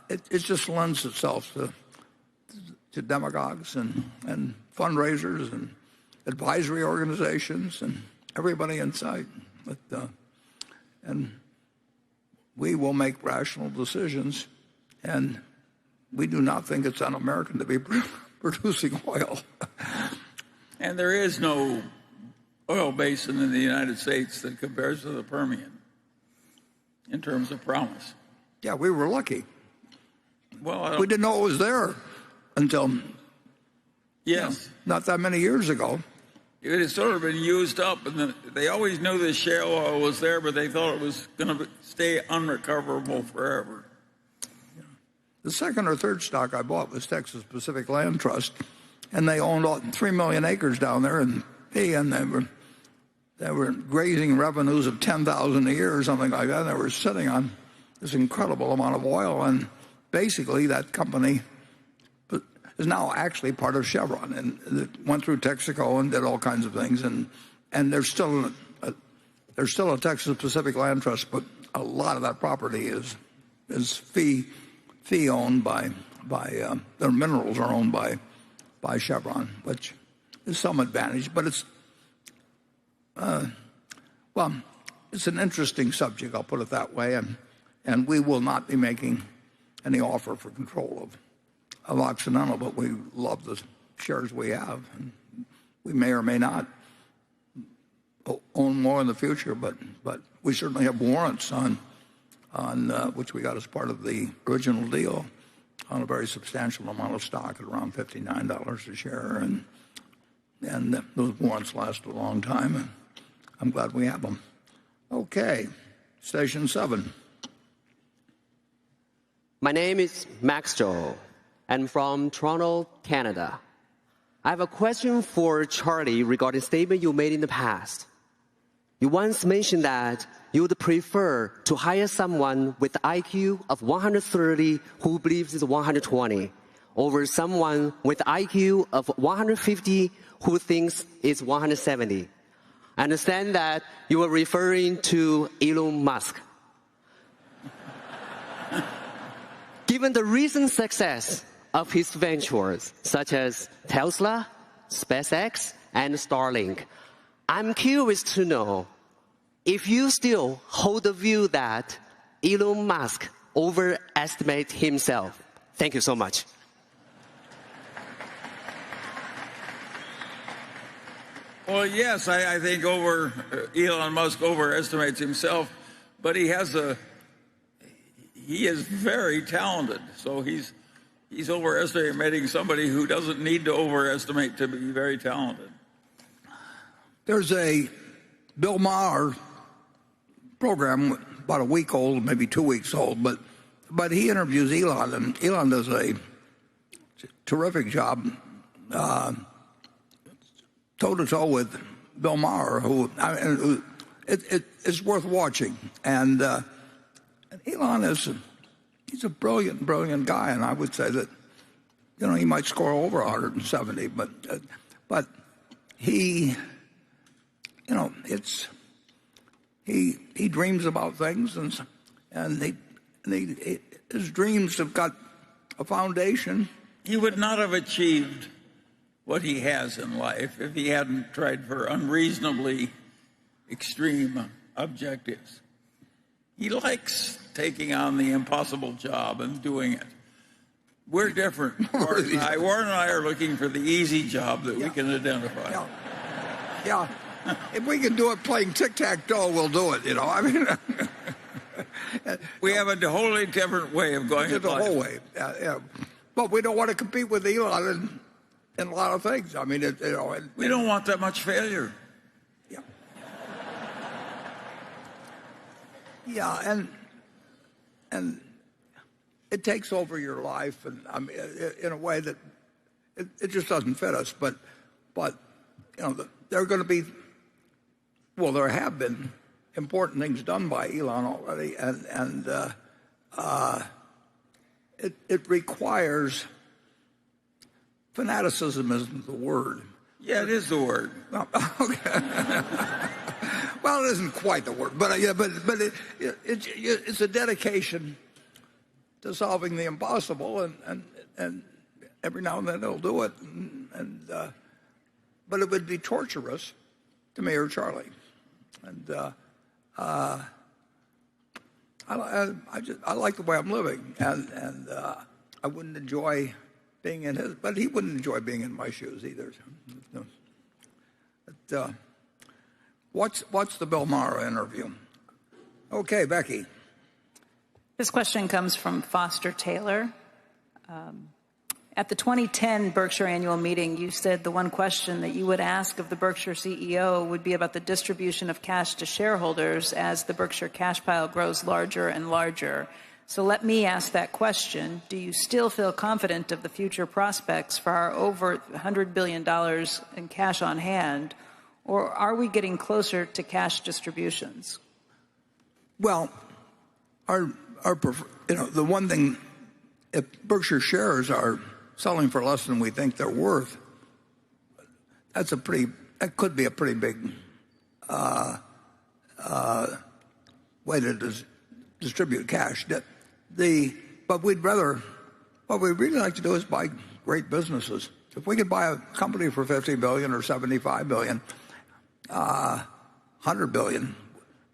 it just lends itself to demagogues and fundraisers and advisory organizations and everybody in sight. And we will make rational decisions, and we do not think it's un-American to be producing oil. And there is no oil basin in the United States that compares to the Permian in terms of promise. Yeah, we were lucky. Well, we didn't know it was there until not that many years ago. It has sort of been used up, and they always knew the shale oil was there, but they thought it was going to stay unrecoverable forever. The second or third stock I bought was Texas Pacific Land Trust, and they owned 3 million acres down there, and they were grazing revenues of $10,000 a year or something like that. And they were sitting on this incredible amount of oil, and basically that company is now actually part of Chevron, and it went through Texaco and did all kinds of things, and there's still a Texas Pacific Land Trust, but a lot of that property is fee owned by their minerals are owned by Chevron, which is some advantage, but it's it's an interesting subject, I'll put it that way, and we will not be making any offer for control of Occidental, but we love the shares we have, and we may or may not own more in the future, but we certainly have warrants on which we got as part of the original deal on a very substantial amount of stock at around $59 a share, and those warrants last a long time, and I'm glad we have them. Okay, Station 7. My name is Max Joe. I'm from Toronto, Canada. I have a question for Charlie regarding a statement you made in the past. You once mentioned that you would prefer to hire someone with IQ of 130 who believes it's 120 over someone with IQ of 150 who thinks it's 170. I understand that you were referring to Elon Musk. Given the recent success of his ventures, such as Tesla, SpaceX, and Starlink, I'm curious to know if you still hold the view that Elon Musk overestimates himself. Thank you so much. Well, yes, I think Elon Musk overestimates himself, but he is very talented, so he's overestimating somebody who doesn't need to overestimate to be very talented. There's a Bill Maher program, about a week old, maybe 2 weeks old, but he interviews Elon, and Elon does a terrific job toe-to-toe with Bill Maher, it's worth watching. And Elon he's a brilliant guy, and I would say that he might score over 170, but he he dreams about things, and his dreams have got a foundation. He would not have achieved what he has in life if he hadn't tried for unreasonably extreme objectives. He likes taking on the impossible job and doing it. We're different. Warren and I are looking for the easy job that we can identify. Yeah. If we can do it playing tic-tac-toe, we'll do it, I mean, we have a wholly different way of going the whole way. Yeah. But we don't want to compete with Elon in a lot of things. I mean, we don't want that much failure. Yeah. Yeah, and it takes over your life, and I mean, in a way that it just doesn't fit us. But there are going to be, there have been important things done by Elon already, and it requires fanaticism isn't the word. Yeah, it is the word. Okay. Well, it isn't quite the word, but it's a dedication to solving the impossible, and every now and then they'll do it. But it would be torturous to me or Charlie. And I like the way I'm living, and I wouldn't enjoy being in his, but he wouldn't enjoy being in my shoes either. But, watch the Bill Maher interview. Okay, Becky. This question comes from Foster Taylor. At the 2010 Berkshire annual meeting, you said the one question that you would ask of the Berkshire CEO would be about the distribution of cash to shareholders as the Berkshire cash pile grows larger and larger. So let me ask that question. Do you still feel confident of the future prospects for our over $100 billion in cash on hand, or are we getting closer to cash distributions? Well, the one thing, if Berkshire shares are selling for less than we think they're worth, that could be a pretty big way to distribute cash. But what we'd really like to do is buy great businesses. If we could buy a company for $50 billion or $75 billion, $100 billion,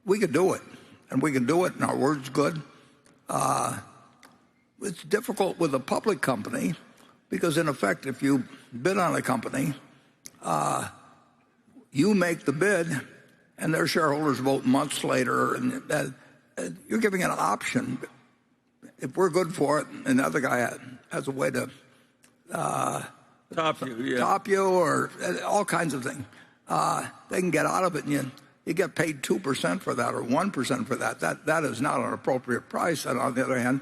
we could do it. And we can do it, and our word's good. It's difficult with a public company because, in effect, if you bid on a company, you make the bid, and their shareholders vote months later, and you're giving an option. If we're good for it, and the other guy has a way to top you, or all kinds of things, they can get out of it, and you get paid 2% for that or 1% for that. That is not an appropriate price. And on the other hand,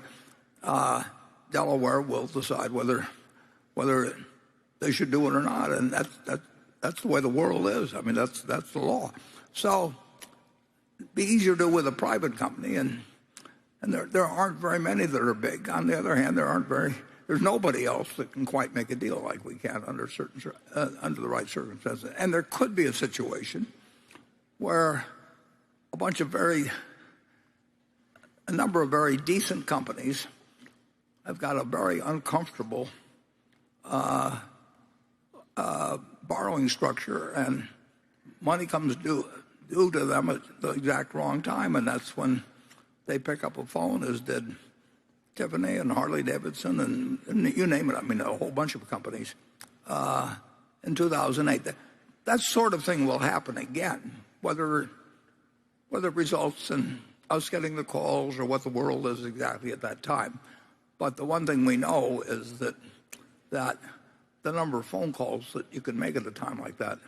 Delaware will decide whether they should do it or not. And that's the way the world is. I mean, that's the law. So it'd be easier to do with a private company, and there aren't very many that are big. On the other hand, there's nobody else that can quite make a deal like we can under the right circumstances. And there could be a situation where a number of very decent companies have got a very uncomfortable borrowing structure, and money comes due to them at the exact wrong time, and that's when they pick up a phone, as did Tiffany and Harley Davidson and you name it. I mean, a whole bunch of companies in 2008. That sort of thing will happen again. Whether it results in us getting the calls or what the world is exactly at that time. But the one thing we know is that the number of phone calls that you can make at a time like that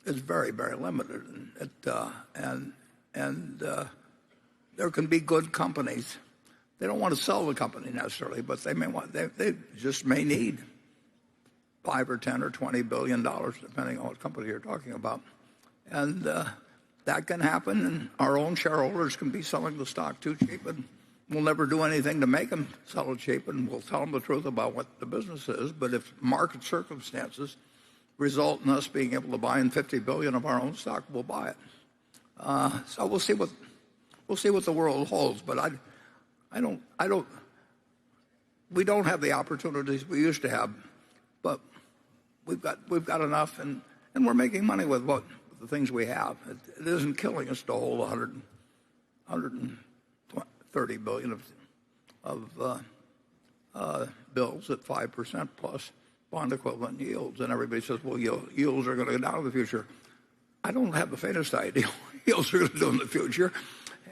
is very, very limited. And there can be good companies. They don't want to sell the company necessarily, but they just may need $5 or $10 or $20 billion, depending on what company you're talking about. And that can happen, and our own shareholders can be selling the stock too cheap, and we'll never do anything to make them sell it cheap, and we'll tell them the truth about what the business is. But if market circumstances result in us being able to buy in $50 billion of our own stock, we'll buy it. So we'll see what the world holds. But we don't have the opportunities we used to have, but we've got enough, and we're making money with the things we have. It isn't killing us to hold 130 billion of bills at 5% plus bond equivalent yields, and everybody says, well, yields are going to go down in the future. I don't have the faintest idea what yields are going to do in the future.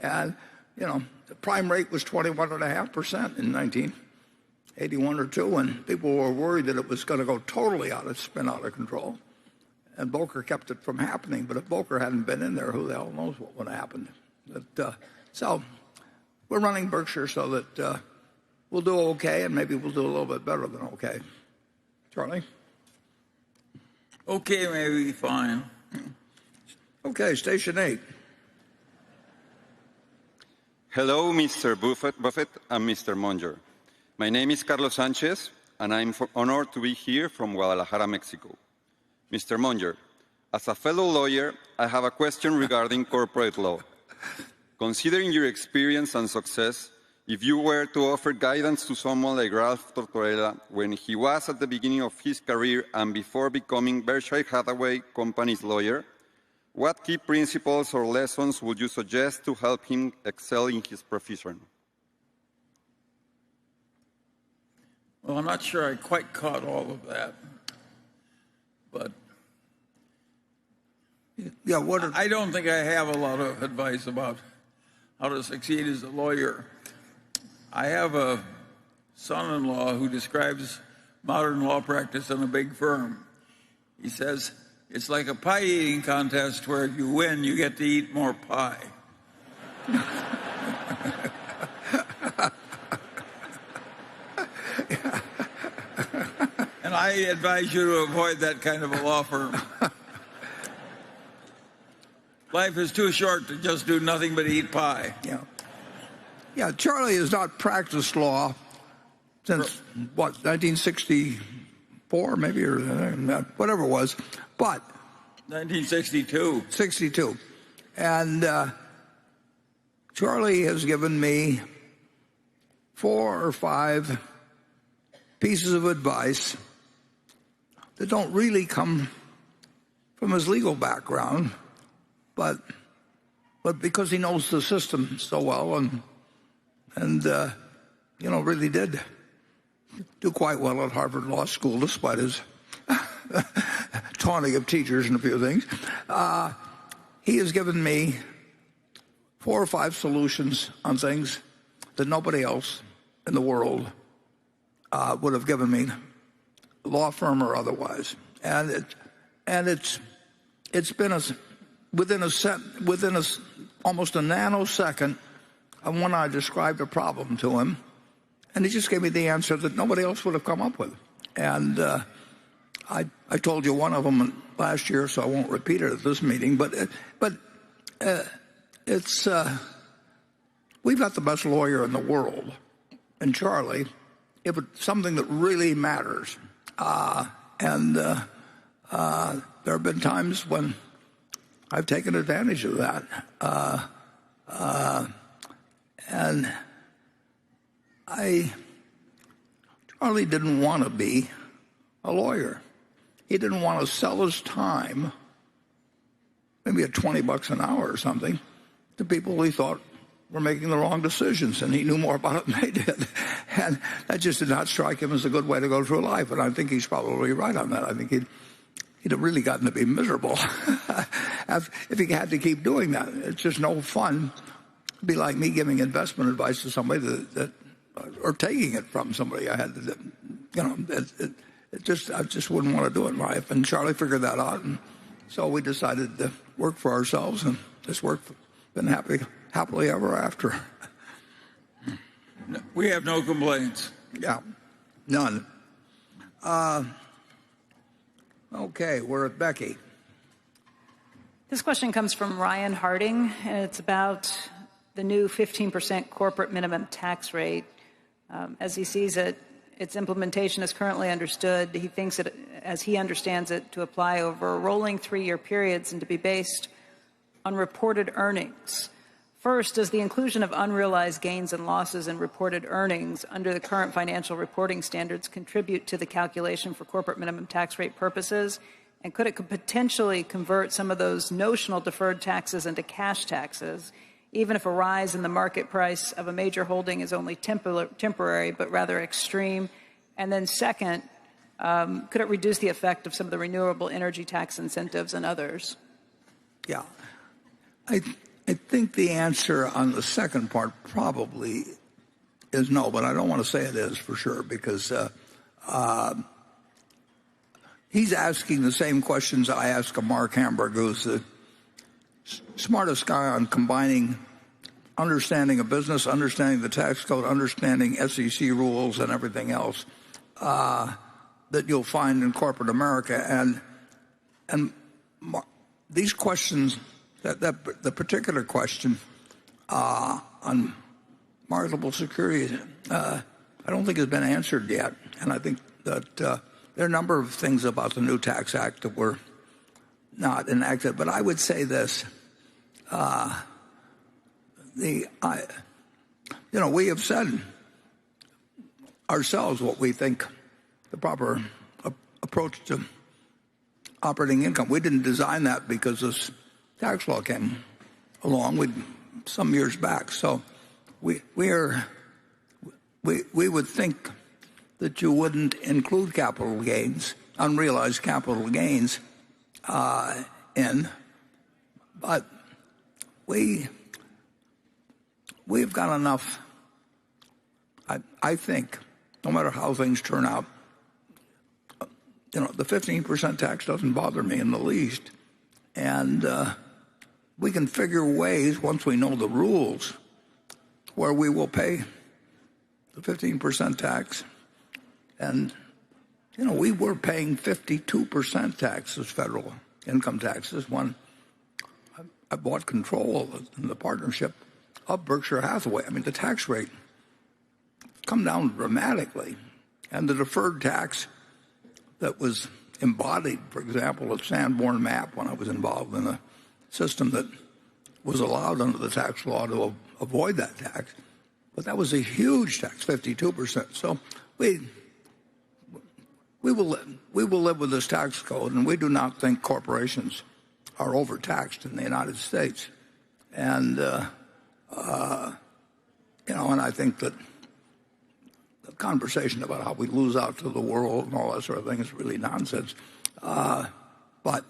And the prime rate was 21.5% in 1981 or 2, and people were worried that it was going to go totally spin out of control. And Volcker kept it from happening. But if Volcker hadn't been in there, who the hell knows what would have happened? So we're running Berkshire so that we'll do okay, and maybe we'll do a little bit better than okay. Charlie? Okay, maybe fine. Okay, station 8. Hello, Mr. Buffett and Mr. Munger. My name is Carlos Sanchez, and I'm honored to be here from Guadalajara, Mexico. Mr. Munger, as a fellow lawyer, I have a question regarding corporate law. Considering your experience and success If you were to offer guidance to someone like Ralph Tortorella when he was at the beginning of his career and before becoming Berkshire Hathaway Company's lawyer, what key principles or lessons would you suggest to help him excel in his profession? Well, I'm not sure I quite caught all of that, but Yeah, I don't think I have a lot of advice about how to succeed as a lawyer. I have a son-in-law who describes modern law practice in a big firm. He says, it's like a pie eating contest where if you win, you get to eat more pie. And I advise you to avoid that kind of a law firm. Life is too short to just do nothing but eat pie. Yeah. Yeah, Charlie has not practiced law since, what, 1964 maybe, or whatever it was, but 1962. 62. And Charlie has given me 4 or 5 pieces of advice that don't really come from his legal background, but because he knows the system so well and really did do quite well at Harvard Law School despite his taunting of teachers and a few things. He has given me 4 or 5 solutions on things that nobody else in the world would have given me, law firm or otherwise. And it's been within almost a nanosecond of when I described a problem to him, and he just gave me the answer that nobody else would have come up with. And I told you one of them last year, so I won't repeat it at this meeting. But it's we've got the best lawyer in the world, and Charlie. If it's something that really matters, there have been times when I've taken advantage of that. And Charlie didn't want to be a lawyer. He didn't want to sell his time, maybe at $20 an hour or something, to people he thought were making the wrong decisions, and he knew more about it than they did. And that just did not strike him as a good way to go through life, and I think he's probably right on that. I think he'd have really gotten to be miserable if he had to keep doing that. It's just no fun. It'd be like me giving investment advice to somebody or taking it from somebody. I just wouldn't want to do it in life. And Charlie figured that out, and so we decided to work for ourselves, and this work's been happily ever after. We have no complaints. Yeah, none. Okay, we're at Becky. This question comes from Ryan Harding, and it's about the new 15% corporate minimum tax rate. As he sees it, its implementation is currently understood. He thinks it, as he understands it, to apply over rolling 3-year periods and to be based on reported earnings. First, does the inclusion of unrealized gains and losses in reported earnings under the current financial reporting standards contribute to the calculation for corporate minimum tax rate purposes? And could it potentially convert some of those notional deferred taxes into cash taxes, even if a rise in the market price of a major holding is only temporary but rather extreme? And then second, could it reduce the effect of some of the renewable energy tax incentives and others? Yeah. I think the answer on the second part probably is no, but I don't want to say it is for sure, because he's asking the same questions I ask of Mark Hamburg, who's the smartest guy on combining understanding of business, understanding the tax code, understanding SEC rules and everything else that you'll find in corporate America. And these questions, the particular question on marketable securities, I don't think has been answered yet. And I think that there are a number of things about the new Tax Act that were not enacted. But I would say this. we have said ourselves what we think the proper approach to operating income. We didn't design that because this tax law came along some years back. So we would think that you wouldn't include capital gains, unrealized capital gains, but we've got enough. I think, no matter how things turn out, the 15% tax doesn't bother me in the least, and we can figure ways once we know the rules where we will pay the 15% tax. And we were paying 52% taxes, federal income taxes, when I bought control in the partnership of Berkshire Hathaway. I mean, the tax rate come down dramatically, and the deferred tax that was embodied, for example, at Sanborn Map, when I was involved in a system that was allowed under the tax law to avoid that tax. But that was a huge tax, 52%. So we will live with this tax code, and we do not think corporations are overtaxed in the United States. And and I think that the conversation about how we lose out to the world and all that sort of thing is really nonsense. But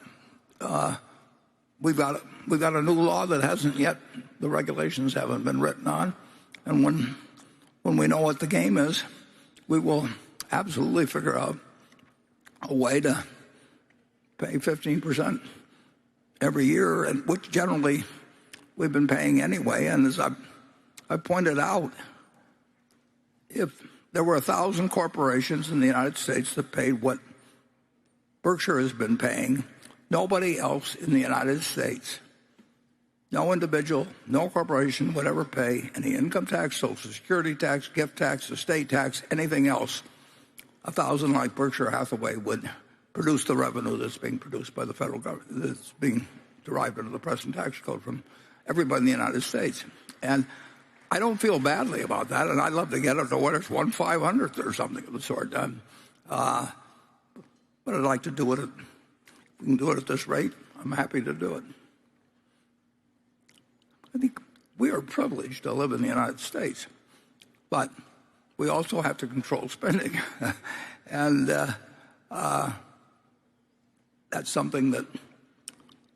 we've got a new law that hasn't yet, the regulations haven't been written on, and when we know what the game is, we will absolutely figure out a way to pay 15% every year, and which generally we've been paying anyway. And as I pointed out, if there were 1,000 corporations in the United States that paid what Berkshire has been paying, nobody else in the United States, no individual, no corporation would ever pay any income tax, Social Security tax, gift tax, estate tax, anything else. 1,000 like Berkshire Hathaway would produce the revenue that's being produced by the federal government, that's being derived under the present tax code from everybody in the United States. And I don't feel badly about that, and I'd love to get it to what it's 1/500th or something of the sort. But I'd like to do it if we can do it at this rate. I'm happy to do it. I think we are privileged to live in the United States, but we also have to control spending. And that's something that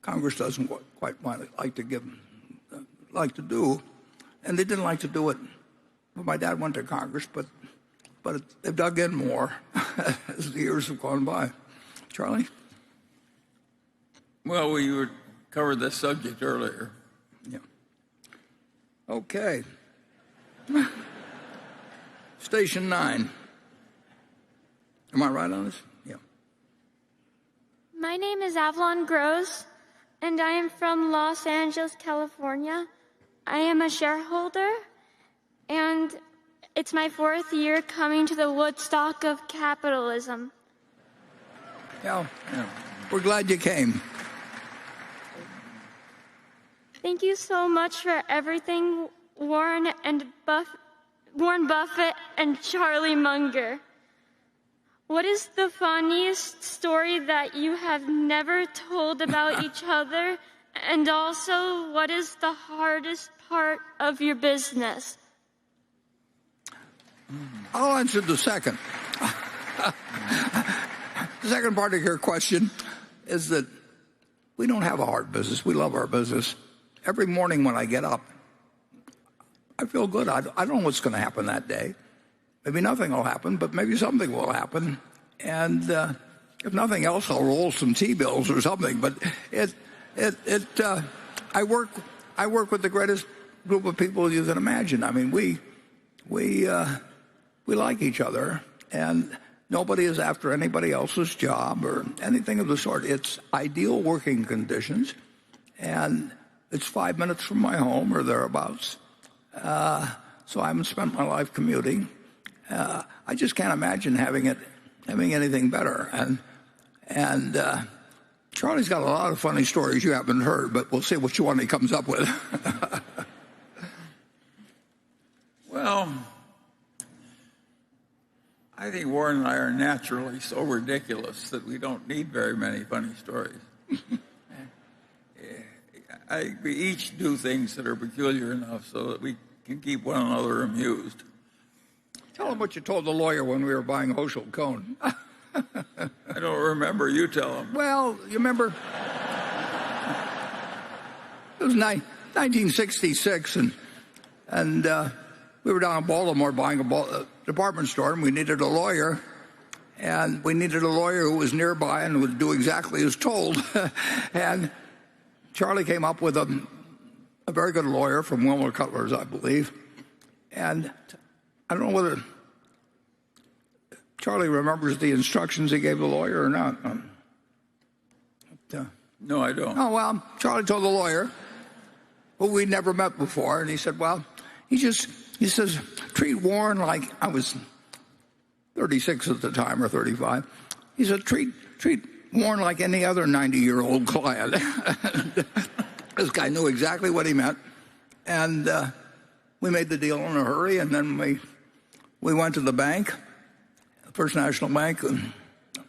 Congress doesn't quite like to do. And they didn't like to do it when my dad went to Congress, but they've dug in more as the years have gone by. Charlie? Well, we covered this subject earlier. Yeah. Okay. Station 9. Am I right on this? Yeah. My name is Avalon Gross, and I am from Los Angeles, California. I am a shareholder, and it's my 4th year coming to the Woodstock of capitalism. Yeah. We're glad you came. Thank you so much for everything, Warren Buffett and Charlie Munger. What is the funniest story that you have never told about each other? And also, what is the hardest part of your business? I'll answer the second. The second part of your question is that we don't have a hard business. We love our business. Every morning when I get up, I feel good. I don't know what's going to happen that day. Maybe nothing will happen, but maybe something will happen. And if nothing else, I'll roll some T-bills or something. But I work with the greatest group of people you can imagine. I mean, we like each other, and nobody is after anybody else's job or anything of the sort. It's ideal working conditions, and it's 5 minutes from my home or thereabouts. So I haven't spent my life commuting. I just can't imagine having anything better. And Charlie's got a lot of funny stories you haven't heard, but we'll see which one he comes up with. I think Warren and I are naturally so ridiculous that we don't need very many funny stories. We each do things that are peculiar enough so that we can keep one another amused. Tell him what you told the lawyer when we were buying Hochschild Cohn. I don't remember. You tell him. Well, you remember, it was 1966, and we were down in Baltimore buying a department store, and we needed a lawyer. And we needed a lawyer who was nearby and would do exactly as told. And Charlie came up with a very good lawyer from Wilmer Cutler's, I believe. And I don't know whether Charlie remembers the instructions he gave the lawyer or not. No, I don't. Oh, well, Charlie told the lawyer, who we'd never met before, and he said, well, he says, treat Warren like, I was 36 at the time or 35. He said, treat Warren like any other 90-year-old client. This guy knew exactly what he meant. And we made the deal in a hurry, and then we went to the bank, First National Bank, and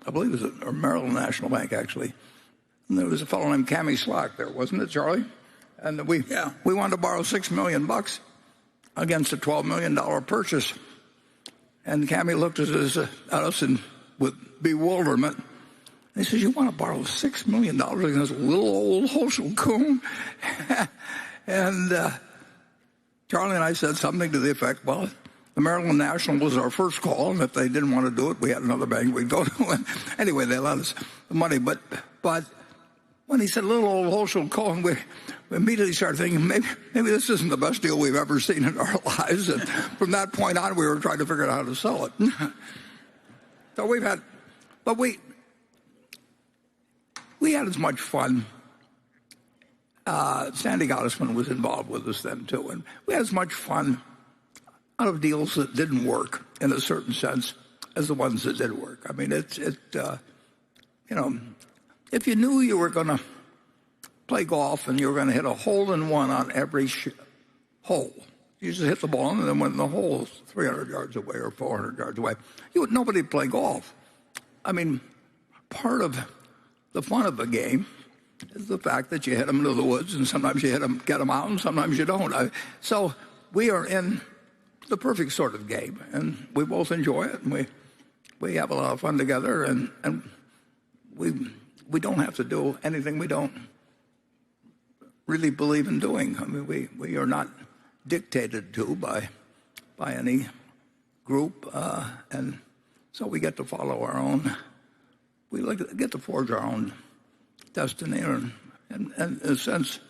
I believe it was or Maryland National Bank, actually. And there was a fellow named Cammy Slack there, wasn't it, Charlie? And we wanted to borrow $6 million against a $12 million purchase. And Cammy looked at us with bewilderment. And he says, you want to borrow $6 million against a little old Hochschild Cohn? And Charlie and I said something to the effect, well, the Maryland National was our first call, and if they didn't want to do it, we had another bank we'd go to. And anyway, they let us the money. But when he said little old Hochschild Cohn, we immediately started thinking, maybe this isn't the best deal we've ever seen in our lives. And from that point on, we were trying to figure out how to sell it. So we had as much fun. Sandy Gottesman was involved with us then, too. And we had as much fun out of deals that didn't work in a certain sense as the ones that did work. I mean, if you knew you were going to play golf and you were going to hit a hole-in-one on every hole, you just hit the ball and then when the hole 300 yards away or 400 yards away, nobody would play golf. I mean, part of the fun of the game is the fact that you hit them into the woods, and sometimes you get them out, and sometimes you don't. So we are in the perfect sort of game, and we both enjoy it, and we have a lot of fun together, and we don't have to do anything we don't really believe in doing. I mean, we are not dictated to by any group, and so we get to follow our own. We get to forge our own destiny, and in a sense,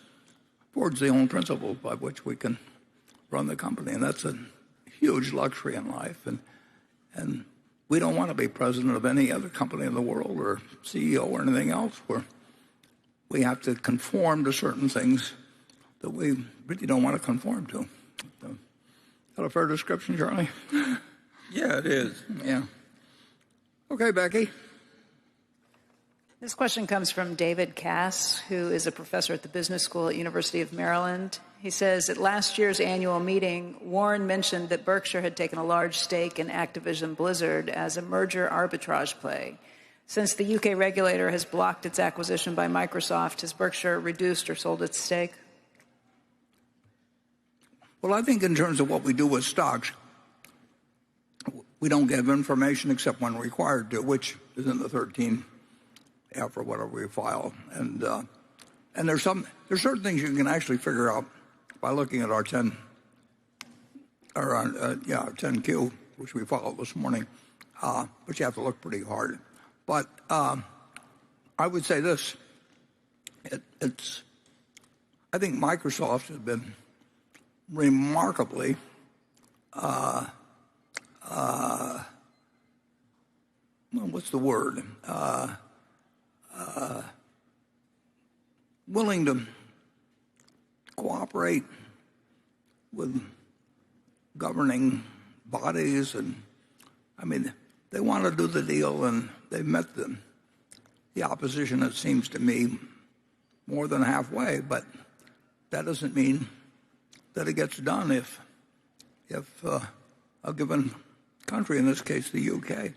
forge the own principles by which we can run the company, and that's a huge luxury in life. And we don't want to be president of any other company in the world or CEO or anything else where we have to conform to certain things that we really don't want to conform to. Is that a fair description, Charlie? Yeah, it is. Yeah. Okay, Becky. This question comes from David Cass, who is a professor at the Business School at University of Maryland. He says, at last year's annual meeting, Warren mentioned that Berkshire had taken a large stake in Activision Blizzard as a merger arbitrage play. Since the UK regulator has blocked its acquisition by Microsoft, has Berkshire reduced or sold its stake? Well, I think in terms of what we do with stocks, we don't give information except when required to, which is in the 13 F or whatever we file. And there's certain things you can actually figure out by looking at our 10Q, which we filed this morning. But you have to look pretty hard. But I would say this: I think Microsoft has been remarkably what's the word? Willing to cooperate with governing bodies, and I mean, they want to do the deal, and they've met the opposition, it seems to me, more than halfway. But that doesn't mean that it gets done if a given country, in this case the UK,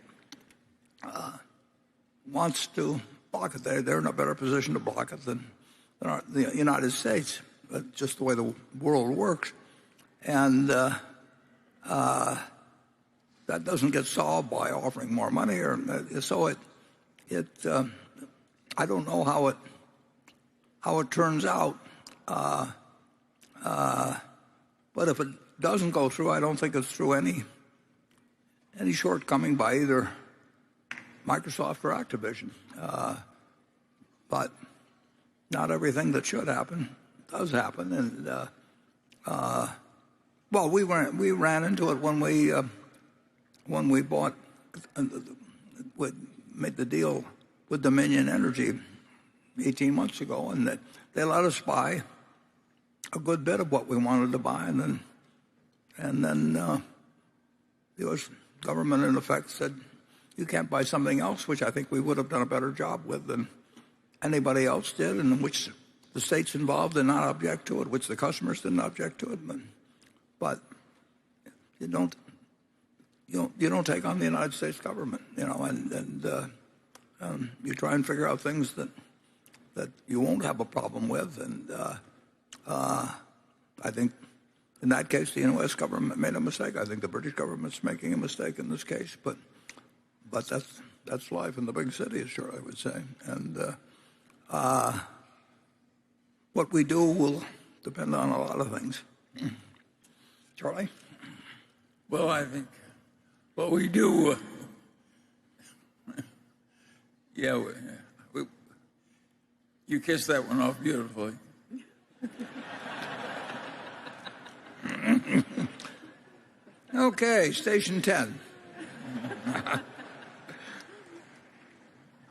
wants to block it. They're in a better position to block it than the United States. But just the way the world works, and that doesn't get solved by offering more money, or so it. I don't know how it turns out, but if it doesn't go through, I don't think it's through any shortcoming by either Microsoft or Activision. But not everything that should happen does happen, and well, we ran into it when we bought, made the deal with Dominion Energy 18 months ago, and that they let us buy a good bit of what we wanted to buy, and then the U.S. government, in effect, said you can't buy something else, which I think we would have done a better job with than anybody else did, and which the states involved did not object to it, which the customers didn't object to it. But you don't take on the United States government, and you try and figure out things that you won't have a problem with. And I think in that case, the U.S. government made a mistake. I think the British government's making a mistake in this case, but that's life in the big cities, sure, I would say. And what we do will depend on a lot of things. Charlie? Well, I think what we do, you kissed that one off beautifully. Okay, station 10.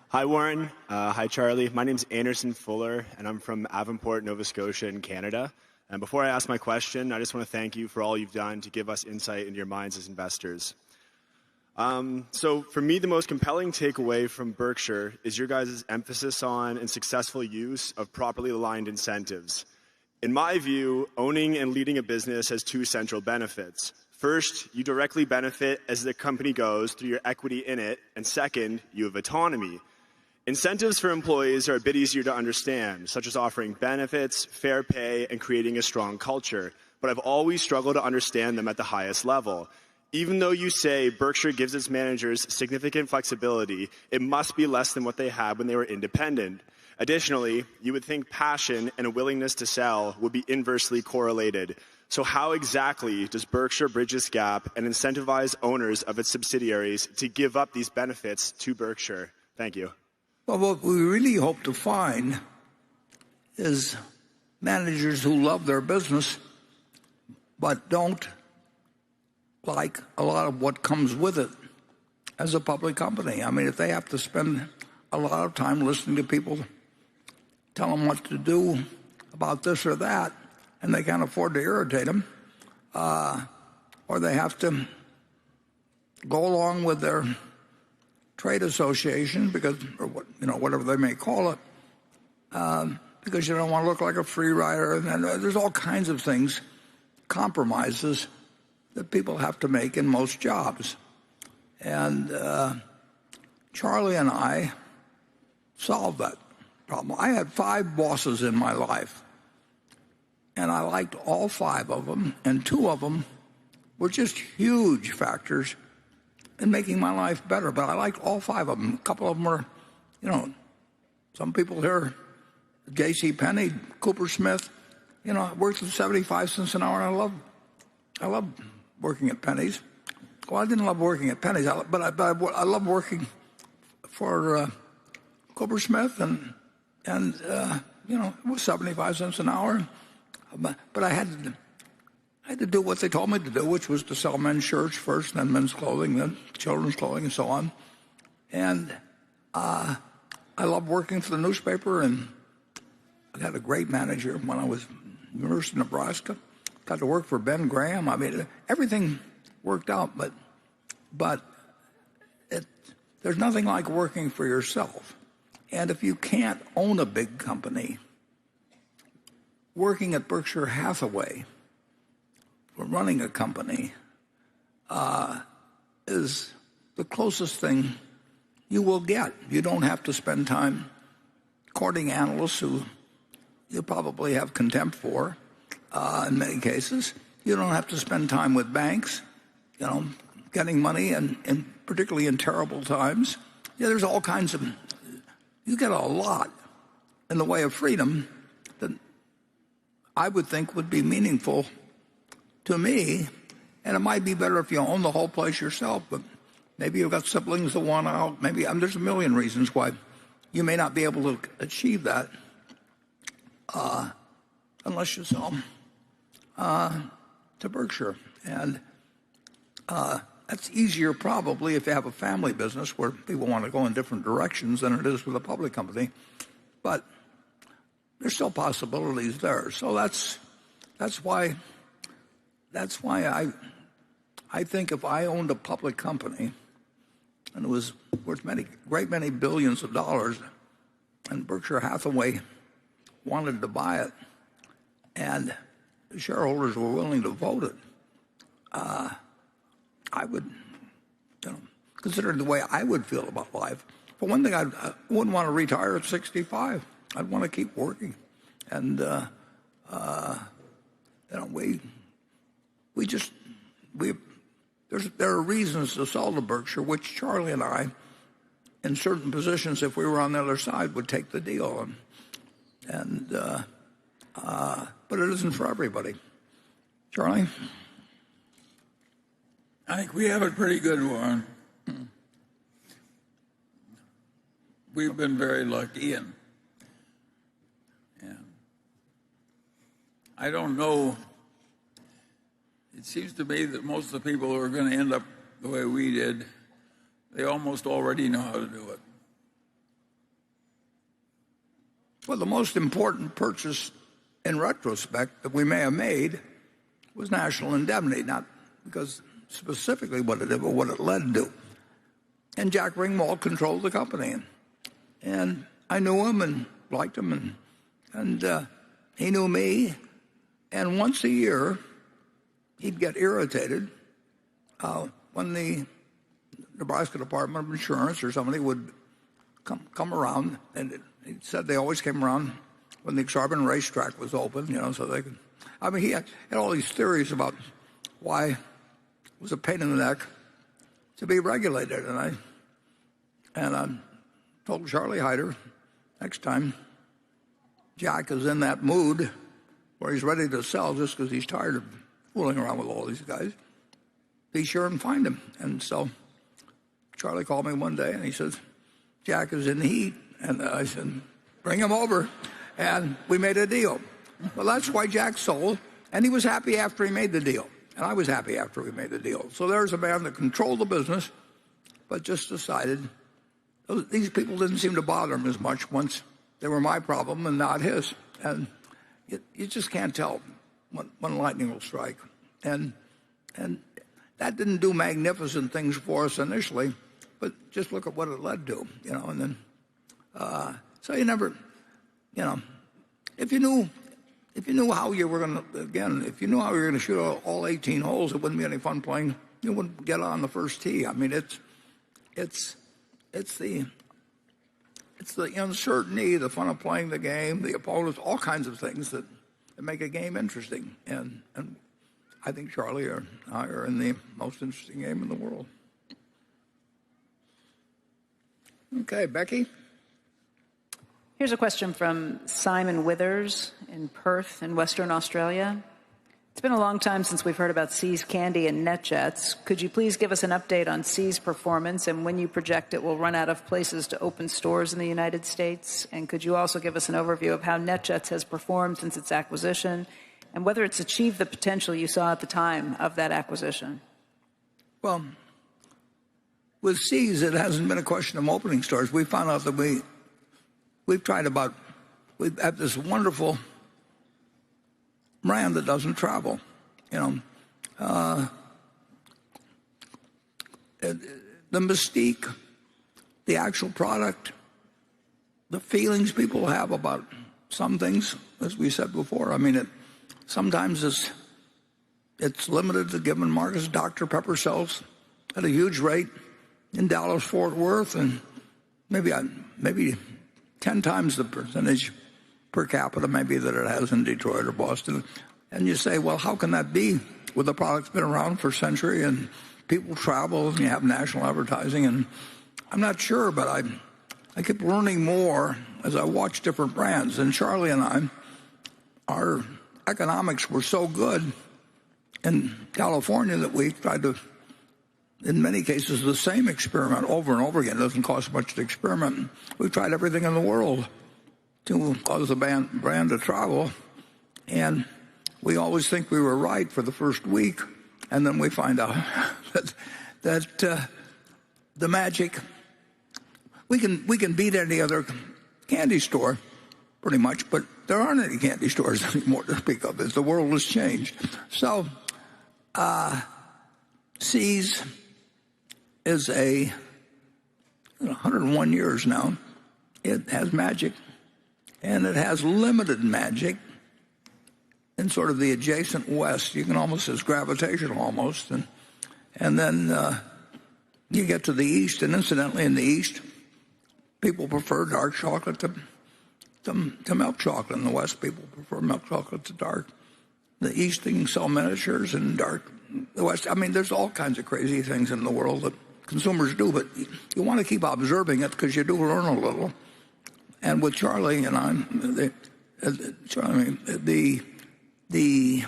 Hi, Warren. Hi, Charlie. My name's Anderson Fuller, and I'm from Avonport, Nova Scotia in Canada. And before I ask my question, I just want to thank you for all you've done to give us insight into your minds as investors. So for me, the most compelling takeaway from Berkshire is your guys' emphasis on and successful use of properly aligned incentives. In my view, owning and leading a business has two central benefits. First, you directly benefit as the company goes through your equity in it, and second, you have autonomy. Incentives for employees are a bit easier to understand, such as offering benefits, fair pay, and creating a strong culture, but I've always struggled to understand them at the highest level. Even though you say Berkshire gives its managers significant flexibility, it must be less than what they had when they were independent. Additionally, you would think passion and a willingness to sell would be inversely correlated. So how exactly does Berkshire bridge this gap and incentivize owners of its subsidiaries to give up these benefits to Berkshire? Thank you. Well, what we really hope to find is managers who love their business but don't like a lot of what comes with it as a public company. I mean, if they have to spend a lot of time listening to people tell them what to do about this or that, and they can't afford to irritate them, or they have to go along with their trade association because, or whatever they may call it, because you don't want to look like a free rider. And there's all kinds of things, compromises that people have to make in most jobs. And Charlie and I solved that problem. I had 5 bosses in my life, and I liked all 5 of them, and 2 of them were just huge factors in making my life better. But I liked all 5 of them. A couple of them were, some people here, J.C. Penney, Cooper Smith, I worked at 75 cents an hour, and I love working at Penny's. Well, I didn't love working at Penny's, but I love working for Cooper Smith, and it was 75 cents an hour. But I had to do what they told me to do, which was to sell men's shirts first, then men's clothing, then children's clothing, and so on. And I loved working for the newspaper, and I had a great manager when I was at the University of Nebraska. Got to work for Ben Graham. I mean, everything worked out, but there's nothing like working for yourself. And if you can't own a big company, working at Berkshire Hathaway for running a company is the closest thing you will get. You don't have to spend time courting analysts who you probably have contempt for in many cases. You don't have to spend time with banks, getting money, and particularly in terrible times. Yeah, there's all kinds of, you get a lot in the way of freedom that I would think would be meaningful to me. And it might be better if you own the whole place yourself, but maybe you've got siblings that want out. Maybe there's a million reasons why you may not be able to achieve that unless you sell to Berkshire. And that's easier probably if you have a family business where people want to go in different directions than it is with a public company. But there's still possibilities there. So that's why I think if I owned a public company and it was worth great many billions of dollars, and Berkshire Hathaway wanted to buy it, and the shareholders were willing to vote it, I would, consider the way I would feel about life. For one thing, I wouldn't want to retire at 65. I'd want to keep working, and there are reasons to sell to Berkshire, which Charlie and I, in certain positions, if we were on the other side, would take the deal, but it isn't for everybody. Charlie? I think we have it pretty good, Warren. We've been very lucky, and I don't know. It seems to me that most of the people who are going to end up the way we did, they almost already know how to do it. Well, the most important purchase in retrospect that we may have made was National Indemnity, not because specifically what it did, but what it led to. And Jack Ringwald controlled the company. And I knew him and liked him, and he knew me. And once a year, he'd get irritated when the Nebraska Department of Insurance or somebody would come around, and he said they always came around when the exorbitant racetrack was open, so they could. I mean, he had all these theories about why it was a pain in the neck to be regulated, and I told Charlie Hyder, next time Jack is in that mood where he's ready to sell just because he's tired of fooling around with all these guys, be sure and find him. And so Charlie called me one day and he says, Jack is in the heat. And I said, bring him over. And we made a deal. Well, that's why Jack sold. And he was happy after he made the deal. And I was happy after we made the deal. So there's a man that controlled the business, but just decided these people didn't seem to bother him as much once they were my problem and not his. And you just can't tell when lightning will strike. And that didn't do magnificent things for us initially, but just look at what it led to, and then so you never, if you knew how you were going to, if you knew how you were going to shoot all 18 holes, it wouldn't be any fun playing. You wouldn't get on the first tee. I mean, it's the uncertainty, the fun of playing the game, the opponents, all kinds of things that make a game interesting. And I think Charlie and I are in the most interesting game in the world. Okay, Becky? Here's a question from Simon Withers in Perth in Western Australia. It's been a long time since we've heard about See's Candy and NetJets. Could you please give us an update on See's performance and when you project it will run out of places to open stores in the United States? And could you also give us an overview of how NetJets has performed since its acquisition and whether it's achieved the potential you saw at the time of that acquisition? Well, with See's, it hasn't been a question of opening stores. We found out that we have this wonderful brand that doesn't travel. The mystique, the actual product, the feelings people have about some things, as we said before. I mean, sometimes it's limited to given markets. Dr. Pepper sells at a huge rate in Dallas, Fort Worth, and maybe 10 times the percentage per capita maybe that it has in Detroit or Boston. And you say, well, how can that be with a product that's been around for a century and people travel and you have national advertising? And I'm not sure, but I keep learning more as I watch different brands. And Charlie and I, our economics were so good in California that we tried to, in many cases, the same experiment over and over again. It doesn't cost much to experiment. We tried everything in the world to cause the brand to travel. And we always think we were right for the first week. And then we find out that the magic, we can beat any other candy store pretty much, but there aren't any candy stores anymore to speak of as the world has changed. So See's is 101 years now. It has magic, and it has limited magic in sort of the adjacent West. You can almost, it's gravitational almost. And then you get to the East, and incidentally in the East, people prefer dark chocolate to milk chocolate. In the West, people prefer milk chocolate to dark. The East, they can sell miniatures in dark. The West, I mean, there's all kinds of crazy things in the world that consumers do, but you want to keep observing it because you do learn a little. And with Charlie and I, the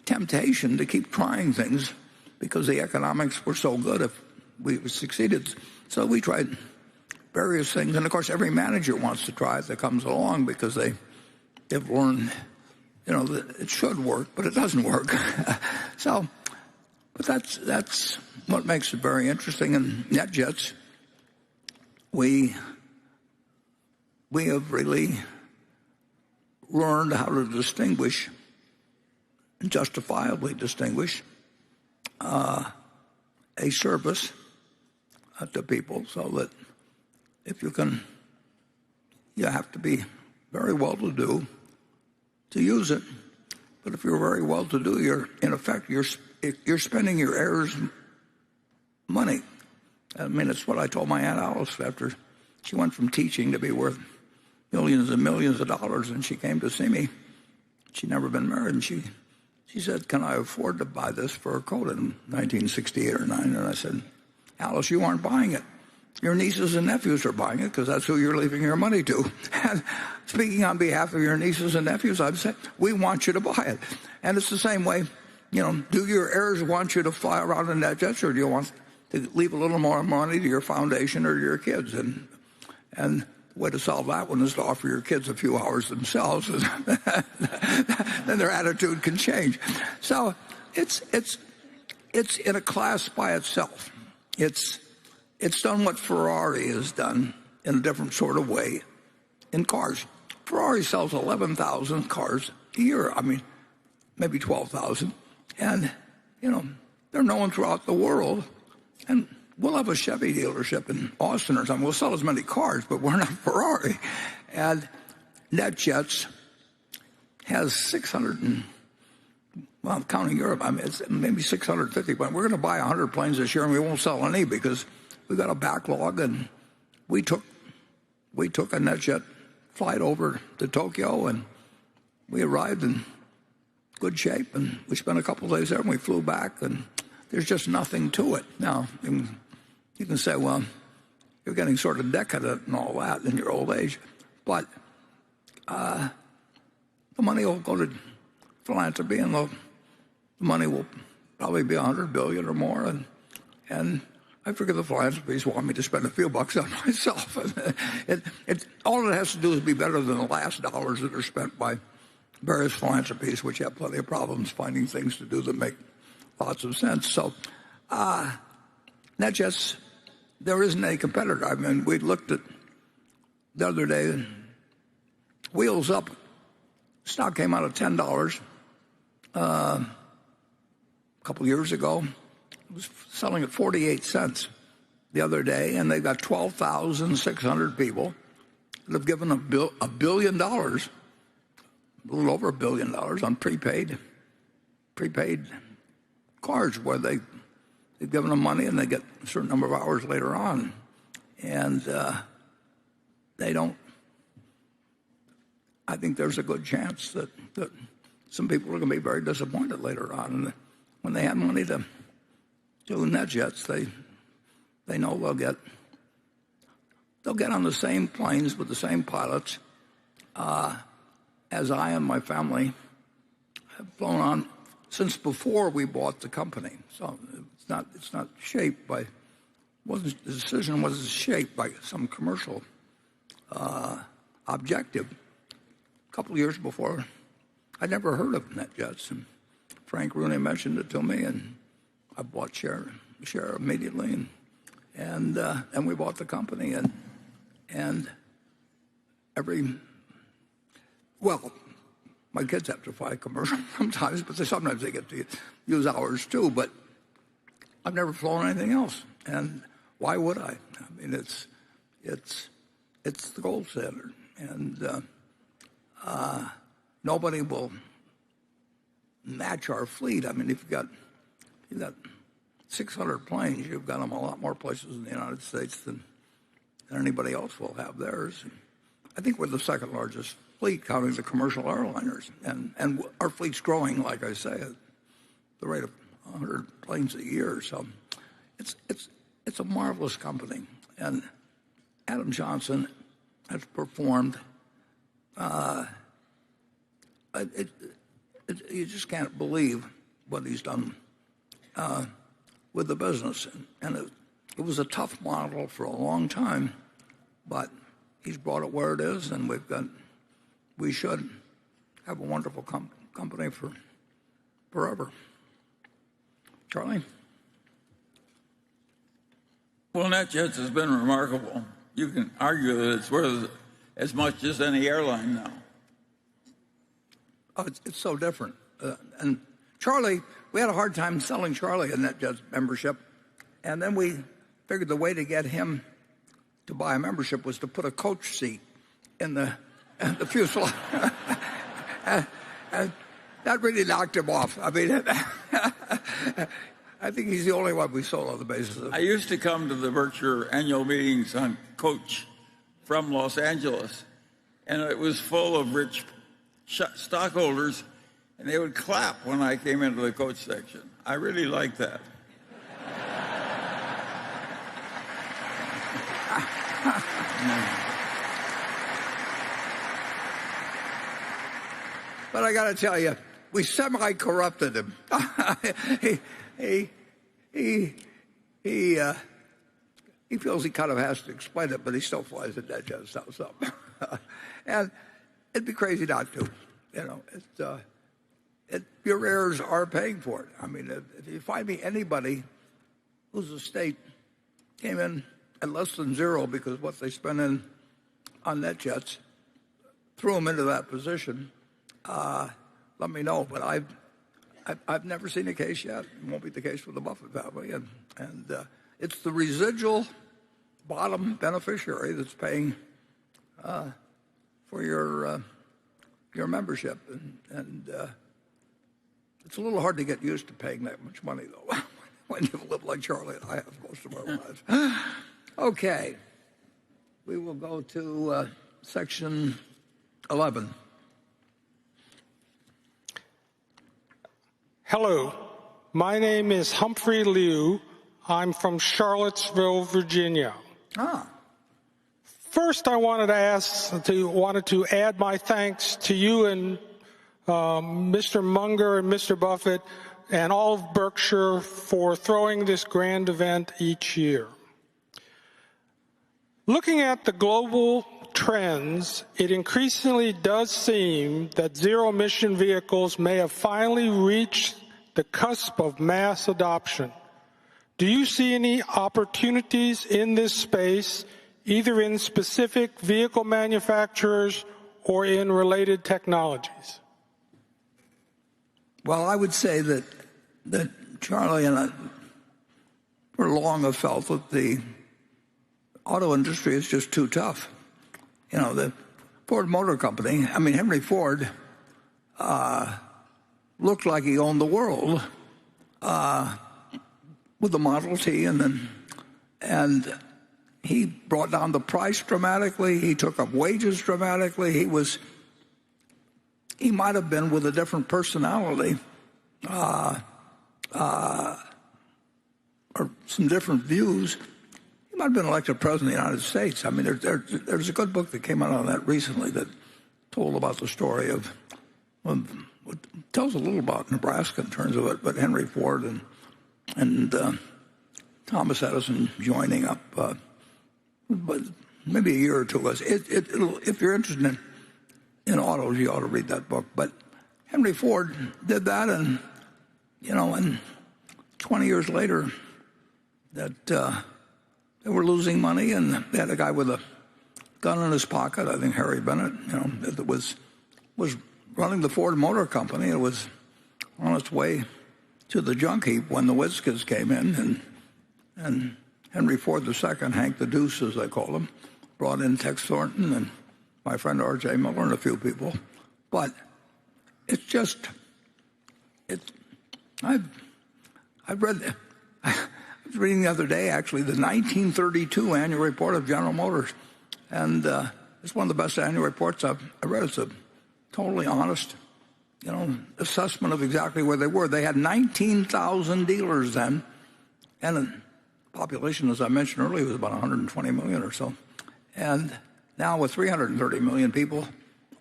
temptation to keep trying things because the economics were so good if we succeeded. So we tried various things. And, of course, every manager wants to try it that comes along because they've learned, that it should work, but it doesn't work. But that's what makes it very interesting. And NetJets, we have really learned how to distinguish, and justifiably distinguish, a service to people, so that if you have to be very well-to-do to use it. But if you're very well-to-do, you're spending your heirs' money. I mean, it's what I told my Aunt Alice after she went from teaching to be worth millions and millions of dollars, and she came to see me. She'd never been married, and she said, "Can I afford to buy this for a coat in 1968 or 9?" And I said, "Alice, you aren't buying it. Your nieces and nephews are buying it because that's who you're leaving your money to." And speaking on behalf of your nieces and nephews, I'd say, we want you to buy it. And it's the same way, do your heirs want you to fly around in NetJets, or do you want to leave a little more money to your foundation or to your kids? And the way to solve that one is to offer your kids a few hours themselves, and then their attitude can change. So it's in a class by itself. It's done what Ferrari has done in a different sort of way in cars. Ferrari sells 11,000 cars a year. I mean, maybe 12,000. And, they're known throughout the world. And we'll have a Chevy dealership in Austin or something. We'll sell as many cars, but we're not Ferrari. And NetJets has 600 well, counting Europe, I mean, it's maybe 650, but we're going to buy 100 planes this year, and we won't sell any because we've got a backlog. And we took a NetJet flight over to Tokyo, and we arrived in good shape, and we spent a couple of days there, and we flew back, and there's just nothing to it. Now, you can say, well, you're getting sort of decadent and all that in your old age, but the money will go to philanthropy, and the money will probably be $100 billion or more, and I figure the philanthropies want me to spend a few bucks on myself. All it has to do is be better than the last dollars that are spent by various philanthropies, which have plenty of problems finding things to do that make lots of sense. So, NetJets, there isn't a competitor. I mean, we looked at the other day, Wheels Up, stock came out of $10 a couple years ago. It was selling at 48 cents the other day, and they've got 12,600 people that have given $1 billion, a little over $1 billion on prepaid cards where they they've given them money and they get a certain number of hours later on. And they don't. I think there's a good chance that some people are going to be very disappointed later on. And when they have money to do NetJets, they know they'll get on the same planes with the same pilots as I and my family have flown on since before we bought the company. So it's not shaped by. The decision wasn't shaped by some commercial objective. A couple of years before, I'd never heard of NetJets, and Frank Rooney mentioned it to me, and I bought share immediately, and we bought the company, and my kids have to fly commercial sometimes, but sometimes they get to use ours too. But I've never flown anything else, and why would I? I mean, it's the gold standard, and nobody will match our fleet. I mean, if you've got 600 planes, you've got them a lot more places in the United States than anybody else will have theirs. I think we're the second largest fleet, counting the commercial airliners, and our fleet's growing, like I say, at the rate of 100 planes a year. So it's a marvelous company, and Adam Johnson has performed. You just can't believe what he's done with the business, and it was a tough model for a long time, but he's brought it where it is, and we should have a wonderful company for forever. Charlie? Well, NetJets has been remarkable. You can argue that it's worth as much as any airline now. Oh, it's so different. And Charlie, we had a hard time selling Charlie a NetJets membership, and then we figured the way to get him to buy a membership was to put a coach seat in the fuselage. and that really knocked him off. I mean, I think he's the only one we sold on the basis of. I used to come to the Berkshire annual meetings on coach from Los Angeles, and it was full of rich stockholders, and they would clap when I came into the coach section. I really liked that. But I got to tell you, we semi-corrupted him. He feels he kind of has to explain it, but he still flies at that just stuff. And it'd be crazy not to. You know, your heirs are paying for it. I mean, if you find me anybody whose estate came in at less than zero because of what they spent on NetJets, threw them into that position, let me know. But I've never seen a case yet. It won't be the case with the Buffett family, and it's the residual bottom beneficiary that's paying for your membership, and it's a little hard to get used to paying that much money, though, when you live like Charlie and I have most of our lives. Okay, we will go to section 11. Hello, my name is Humphrey Liu. I'm from Charlottesville, Virginia. First, I wanted to add my thanks to you and Mr. Munger and Mr. Buffett and all of Berkshire for throwing this grand event each year. Looking at the global trends, it increasingly does seem that zero-emission vehicles may have finally reached the cusp of mass adoption. Do you see any opportunities in this space, either in specific vehicle manufacturers or in related technologies? Well, I would say that Charlie and I for long have felt that the auto industry is just too tough. You know, the Ford Motor Company, I mean, Henry Ford looked like he owned the world with the Model T, and he brought down the price dramatically. He took up wages dramatically. He might have been, with a different personality or some different views, he might have been elected president of the United States. I mean, there's a good book that came out on that recently that told about the story of tells a little about Nebraska in terms of it, but Henry Ford and Thomas Edison joining up, but maybe a year or two ago. If you're interested in autos, you ought to read that book. But Henry Ford did that, and 20 years later, that they were losing money, and they had a guy with a gun in his pocket. I think Harry Bennett, that was running the Ford Motor Company. It was on its way to the junk heap when the Whiskers came in, and Henry Ford II, Hank the Deuce, as they called him, brought in Tex Thornton and my friend R.J. Miller and a few people. But it's just, I've read, I was reading the other day, actually, the 1932 annual report of General Motors. And it's one of the best annual reports I've read. It's a totally honest, assessment of exactly where they were. They had 19,000 dealers then, and the population, as I mentioned earlier, was about 120 million or so. And now with 330 million people,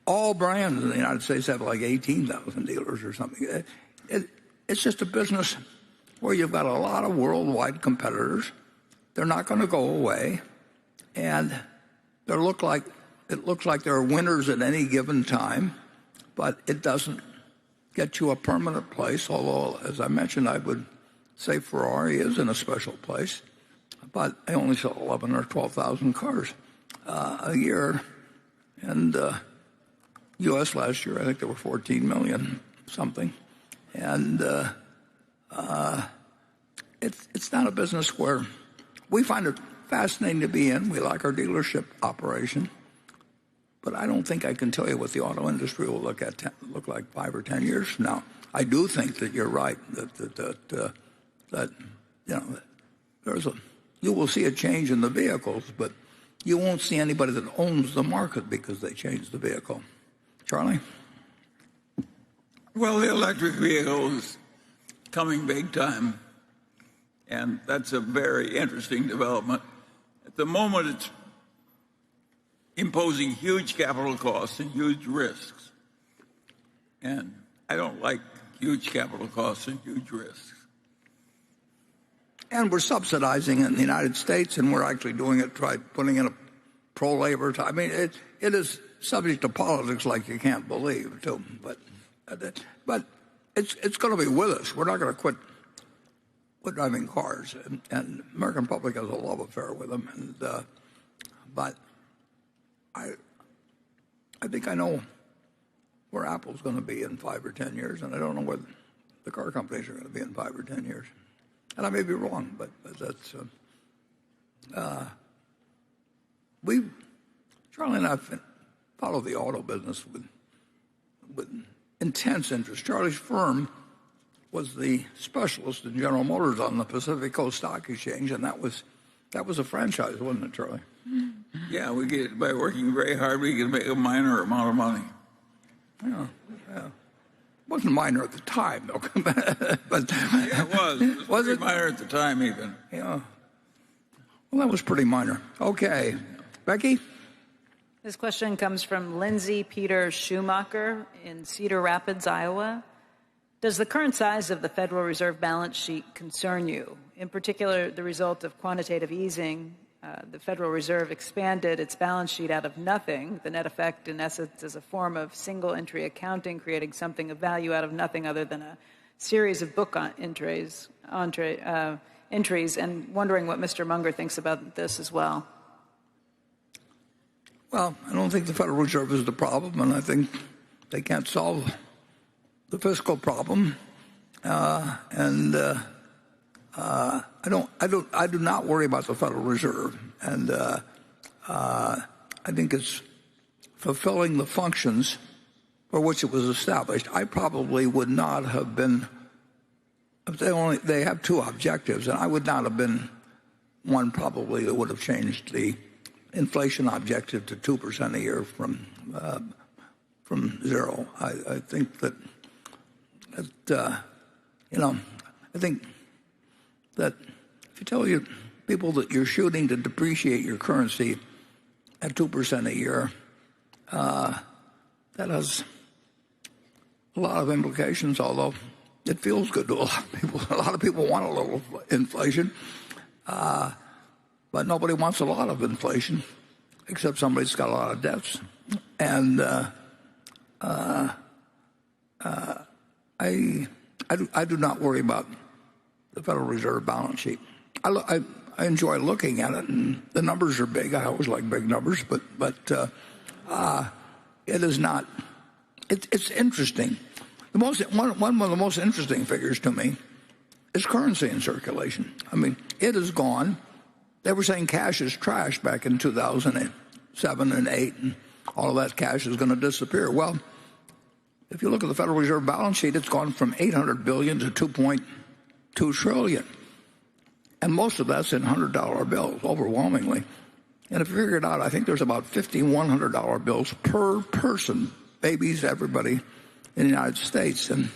all brands in the United States have like 18,000 dealers or something. It's just a business where you've got a lot of worldwide competitors. They're not going to go away, and it looks like there are winners at any given time, but it doesn't get you a permanent place. Although, as I mentioned, I would say Ferrari is in a special place, but they only sell 11 or 12,000 cars a year, and U.S. last year, I think there were 14 million something, and it's not a business where we find it fascinating to be in. We like our dealership operation, but I don't think I can tell you what the auto industry will look like 5 or 10 years from now. I do think that you're right that you will see a change in the vehicles, but you won't see anybody that owns the market because they changed the vehicle. Charlie? Well, the electric vehicle is coming big time, and that's a very interesting development. At the moment, it's imposing huge capital costs and huge risks. And I don't like huge capital costs and huge risks. And we're subsidizing it in the United States, and we're actually doing it, putting in a pro-labor. I mean, it is subject to politics like you can't believe, too. But it's going to be with us. We're not going to quit driving cars, and American public has a love affair with them. And but I think I know where Apple's going to be in 5 or 10 years, and I don't know where the car companies are going to be in 5 or 10 years. And I may be wrong, but that's Charlie and I follow the auto business with intense interest. Charlie's firm was the specialist in General Motors on the Pacific Coast Stock Exchange, and that was a franchise, wasn't it, Charlie? Yeah, by working very hard, we could make a minor amount of money. Yeah. It wasn't minor at the time, though. But yeah, it was. It was pretty minor at the time, even. Yeah. Well, that was pretty minor. Okay. Becky? This question comes from Lindsay Peter Schumacher in Cedar Rapids, Iowa. Does the current size of the Federal Reserve balance sheet concern you? In particular, the result of quantitative easing, the Federal Reserve expanded its balance sheet out of nothing. The net effect, in essence, is a form of single-entry accounting, creating something of value out of nothing other than a series of book entries, and wondering what Mr. Munger thinks about this as well. Well, I don't think the Federal Reserve is the problem, and I think they can't solve the fiscal problem. I do not worry about the Federal Reserve, and I think it's fulfilling the functions for which it was established. I probably would not have been they have two objectives, and I would not have been one probably that would have changed the inflation objective to 2% a year from zero. I think that I think that if you tell your people that you're shooting to depreciate your currency at 2% a year, that has a lot of implications, although it feels good to a lot of people. A lot of people want a little inflation, but nobody wants a lot of inflation, except somebody's got a lot of debts. And I do not worry about the Federal Reserve balance sheet. I enjoy looking at it, and the numbers are big. I always like big numbers, but it is not. It's interesting. One of the most interesting figures to me is currency in circulation. I mean, it is gone. They were saying cash is trash back in 2007 and 8, and all of that cash is going to disappear. Well, if you look at the Federal Reserve balance sheet, it's gone from $800 billion to $2.2 trillion. And most of that's in $100 bills, overwhelmingly. And if you figure it out, I think there's about 50 $100 bills per person, babies, everybody in the United States. And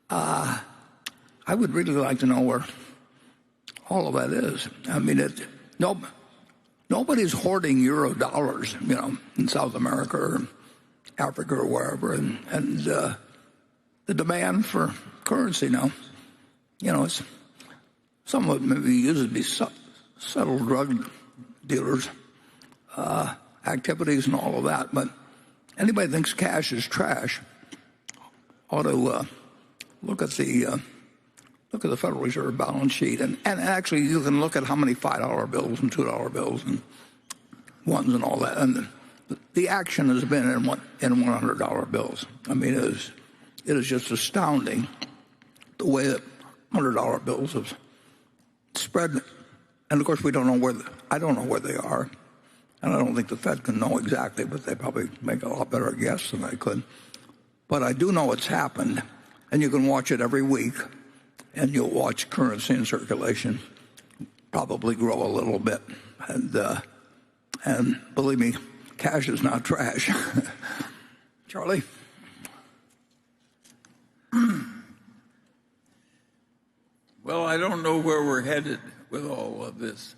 I would really like to know where all of that is. I mean, nobody's hoarding euro dollars, in South America or Africa or wherever. And the demand for currency now, it's some of it maybe used to be subtle drug dealers' activities and all of that. But anybody who thinks cash is trash ought to look at the Federal Reserve balance sheet, and actually you can look at how many $5 bills and $2 bills and ones and all that, and the action has been in $100 bills. I mean, it is just astounding the way that $100 bills have spread, and of course I don't know where they are, and I don't think the Fed can know exactly, but they probably make a lot better guess than I could. But I do know it's happened, and you can watch it every week, and you'll watch currency in circulation probably grow a little bit. And believe me, cash is not trash. Charlie? Well, I don't know where we're headed with all of this.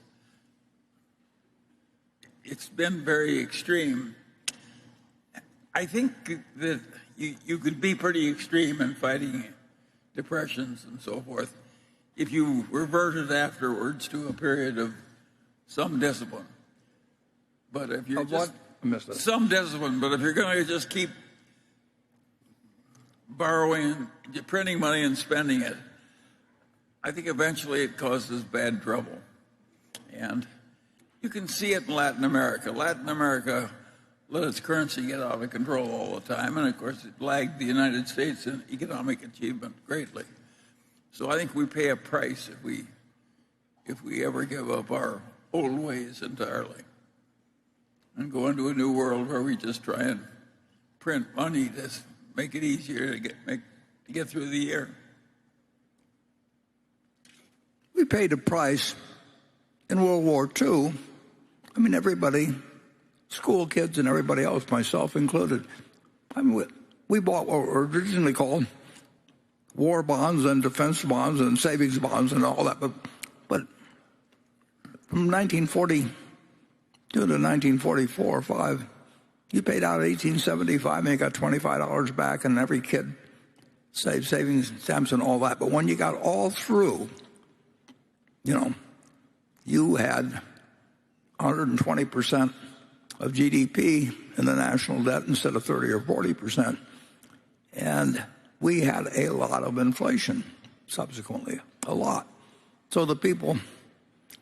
It's been very extreme. I think that you could be pretty extreme in fighting depressions and so forth if you reverted afterwards to a period of some discipline. But if you're some discipline, but if you're going to just keep borrowing, printing money and spending it, I think eventually it causes bad trouble. And you can see it in Latin America. Latin America let its currency get out of control all the time, and of course it lagged the United States in economic achievement greatly. So I think we pay a price if we ever give up our old ways entirely and go into a new world where we just try and print money to make it easier to get through the year. We paid a price in World War II. I mean, everybody, school kids and everybody else, myself included. I mean, we bought what were originally called war bonds and defense bonds and savings bonds and all that. But from 1942 to 1944 or 5, you paid out $18.75 and you got $25 back, and every kid saved savings stamps and all that. But when you got all through, you had 120% of GDP in the national debt instead of 30 or 40%. And we had a lot of inflation subsequently, a lot. So the people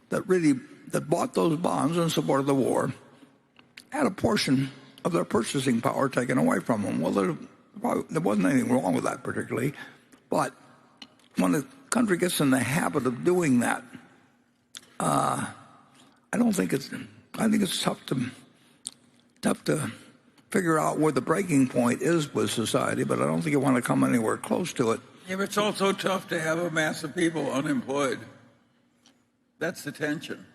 that bought those bonds in support of the war had a portion of their purchasing power taken away from them. Well, there wasn't anything wrong with that particularly, but when the country gets in the habit of doing that, I think it's tough to figure out where the breaking point is with society, but I don't think you want to come anywhere close to it. Yeah, but it's also tough to have a mass of people unemployed. That's the tension.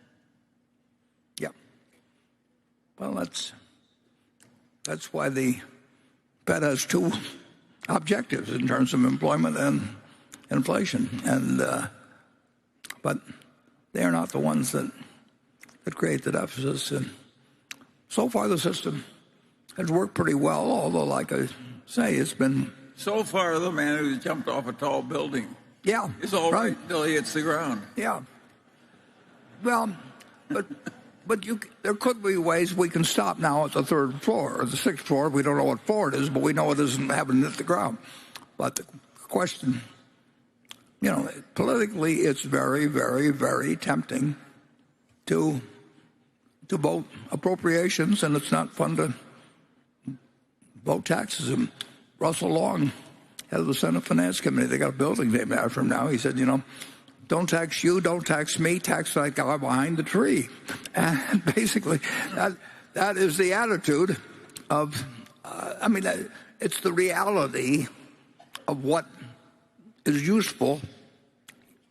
Yeah. Well, that's why the Fed has two objectives in terms of employment and inflation, but they are not the ones that create the deficits. And so far, the system has worked pretty well. Although, like I say, it's been so far the man who's jumped off a tall building. Yeah, is all right till he hits the ground. Yeah. Well, but there could be ways we can stop now at the third floor or the sixth floor. We don't know what floor it is, but we know it isn't having hit the ground. But the question, politically, it's very, very, very tempting to vote appropriations, and it's not fun to vote taxes. And Russell Long, head of the Senate Finance Committee, they got a building named after him now. He said, don't tax you, don't tax me, tax that guy behind the tree. And basically, that is the attitude of, it's the reality of what is useful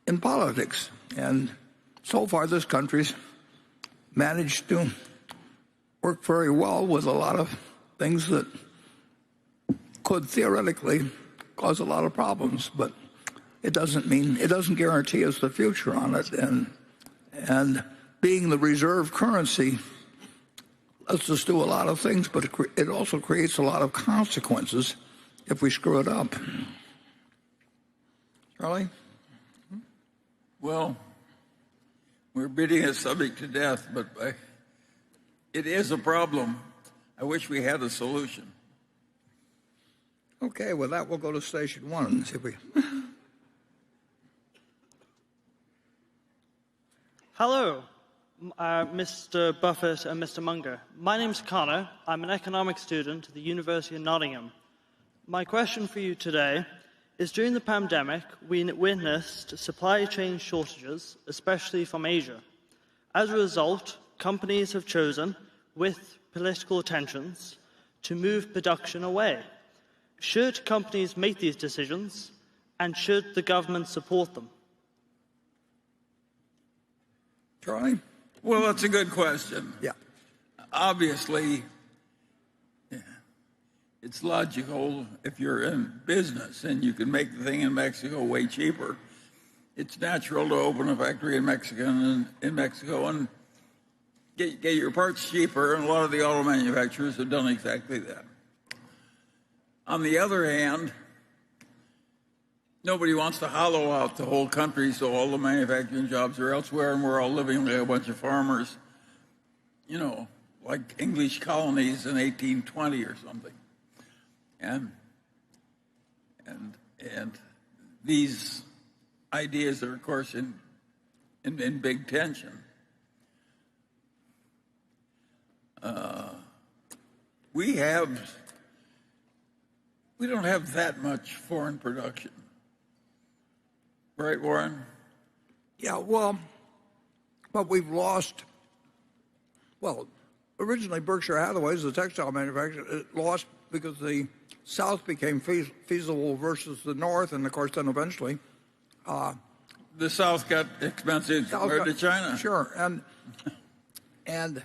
in politics. And so far, this country's managed to work very well with a lot of things that could theoretically cause a lot of problems, but it doesn't guarantee us the future on it. And being the reserve currency lets us do a lot of things, but it also creates a lot of consequences if we screw it up. Charlie? Well, we're beating a subject to death, but it is a problem. I wish we had a solution. Okay, with that, we'll go to station one and see if we... Hello, Mr. Buffett and Mr. Munger. My name's Connor. I'm an economics student at the University of Nottingham. My question for you today is, during the pandemic, we witnessed supply chain shortages, especially from Asia. As a result, companies have chosen, with political tensions, to move production away. Should companies make these decisions, and should the government support them? Charlie? Well, that's a good question. Yeah. Obviously, it's logical if you're in business and you can make the thing in Mexico way cheaper. It's natural to open a factory in Mexico and get your parts cheaper, and a lot of the auto manufacturers have done exactly that. On the other hand, nobody wants to hollow out the whole country so all the manufacturing jobs are elsewhere and we're all living like a bunch of farmers, like English colonies in 1820 or something. And these ideas are, of course, in big tension. We don't have that much foreign production. Right, Warren? Yeah, well, but we've lost, originally Berkshire Hathaway, as a textile manufacturer, it lost because the South became feasible versus the North, and of course then eventually... the South got expensive compared to China. Sure, and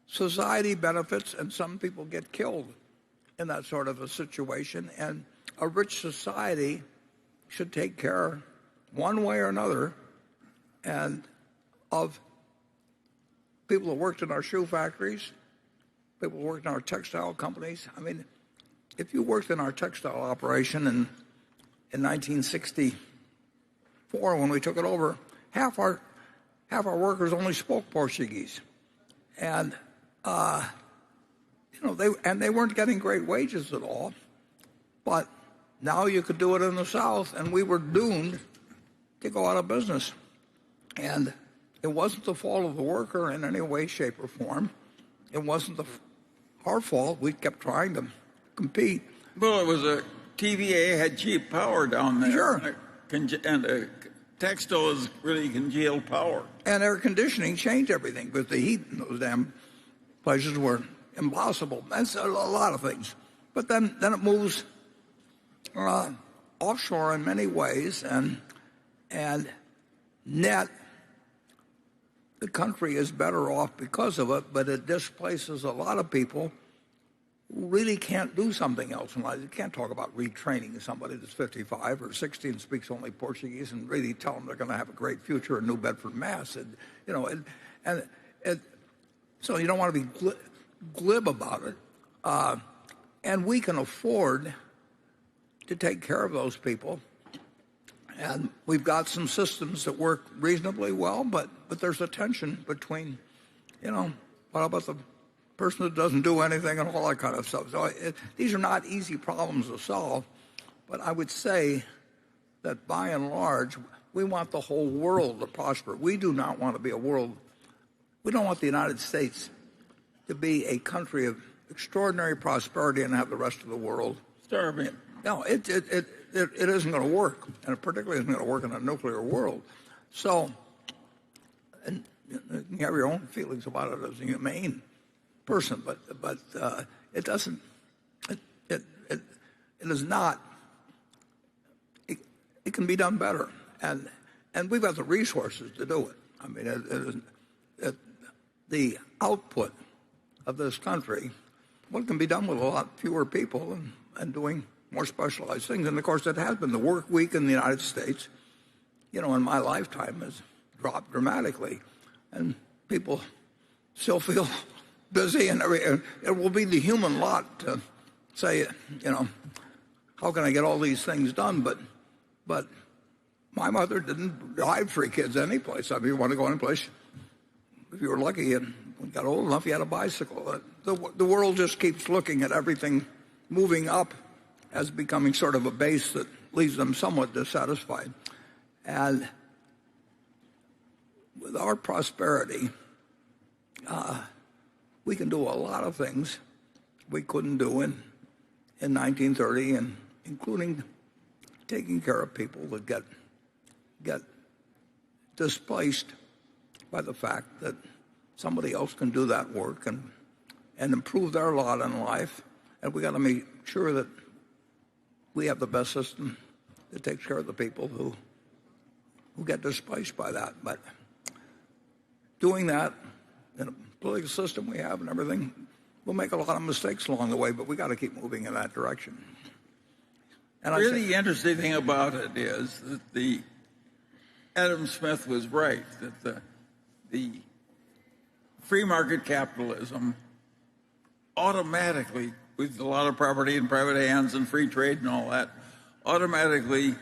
society benefits, and some people get killed in that sort of a situation, and a rich society should take care, one way or another, and of people who worked in our shoe factories, people who worked in our textile companies. I mean, if you worked in our textile operation in 1964, when we took it over, half our workers only spoke Portuguese, and they weren't getting great wages at all. But now you could do it in the South, and we were doomed to go out of business. And it wasn't the fault of the worker in any way, shape, or form. It wasn't our fault. We kept trying to compete. Well, it was TVA had cheap power down there. Sure. And textile is really congealed power. And air conditioning changed everything, because the heat in those damn places were impossible. That's a lot of things. But then it moves offshore in many ways, and net, the country is better off because of it, but it displaces a lot of people who really can't do something else in life. You can't talk about retraining somebody that's 55 or 60 and speaks only Portuguese and really tell them they're going to have a great future in New Bedford, Mass. So you don't want to be glib about it. And we can afford to take care of those people. And we've got some systems that work reasonably well, but there's a tension between, what about the person that doesn't do anything and all that kind of stuff. So these are not easy problems to solve, but I would say that by and large, we want the whole world to prosper. We do not want to be we don't want the United States to be a country of extraordinary prosperity and have the rest of the world starving. No, it isn't going to work, and it particularly isn't going to work in a nuclear world. So, and you have your own feelings about it as a humane person, but it doesn't. It is not. It can be done better, and we've got the resources to do it. I mean, the output of this country, what can be done with a lot fewer people and doing more specialized things. And of course, it has been. The work week in the United States, in my lifetime has dropped dramatically, and people still feel busy, and it will be the human lot to say, how can I get all these things done? But my mother didn't drive 3 kids anyplace. I mean, you want to go anyplace, if you were lucky and got old enough, you had a bicycle. The world just keeps looking at everything moving up as becoming sort of a base that leaves them somewhat dissatisfied. And with our prosperity, we can do a lot of things we couldn't do in 1930, and including taking care of people that get displaced by the fact that somebody else can do that work and improve their lot in life. And we got to make sure that we have the best system that takes care of the people who get displaced by that. But doing that in a political system we have and everything, we'll make a lot of mistakes along the way, but we got to keep moving in that direction. And really interesting thing about it is that Adam Smith was right, that the free market capitalism automatically, with a lot of property in private hands and free trade and all that, automatically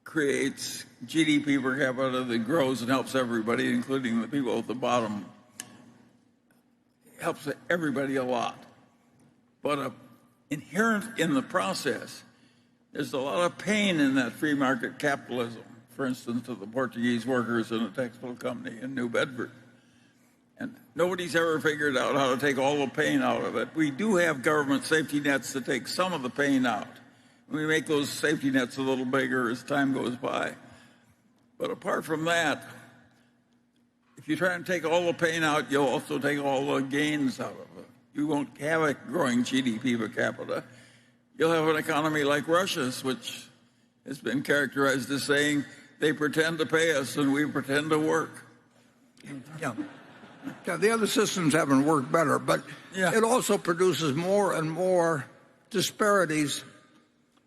creates GDP per capita that grows and helps everybody, including the people at the bottom. Helps everybody a lot. But inherent in the process, there's a lot of pain in that free market capitalism. For instance, to the Portuguese workers in a textile company in New Bedford. And nobody's ever figured out how to take all the pain out of it. We do have government safety nets to take some of the pain out. We make those safety nets a little bigger as time goes by. But apart from that, if you try and take all the pain out, you'll also take all the gains out of it. You won't have a growing GDP per capita. You'll have an economy like Russia's, which has been characterized as saying they pretend to pay us and we pretend to work. Yeah. Yeah, the other systems haven't worked better, but it also produces more and more disparities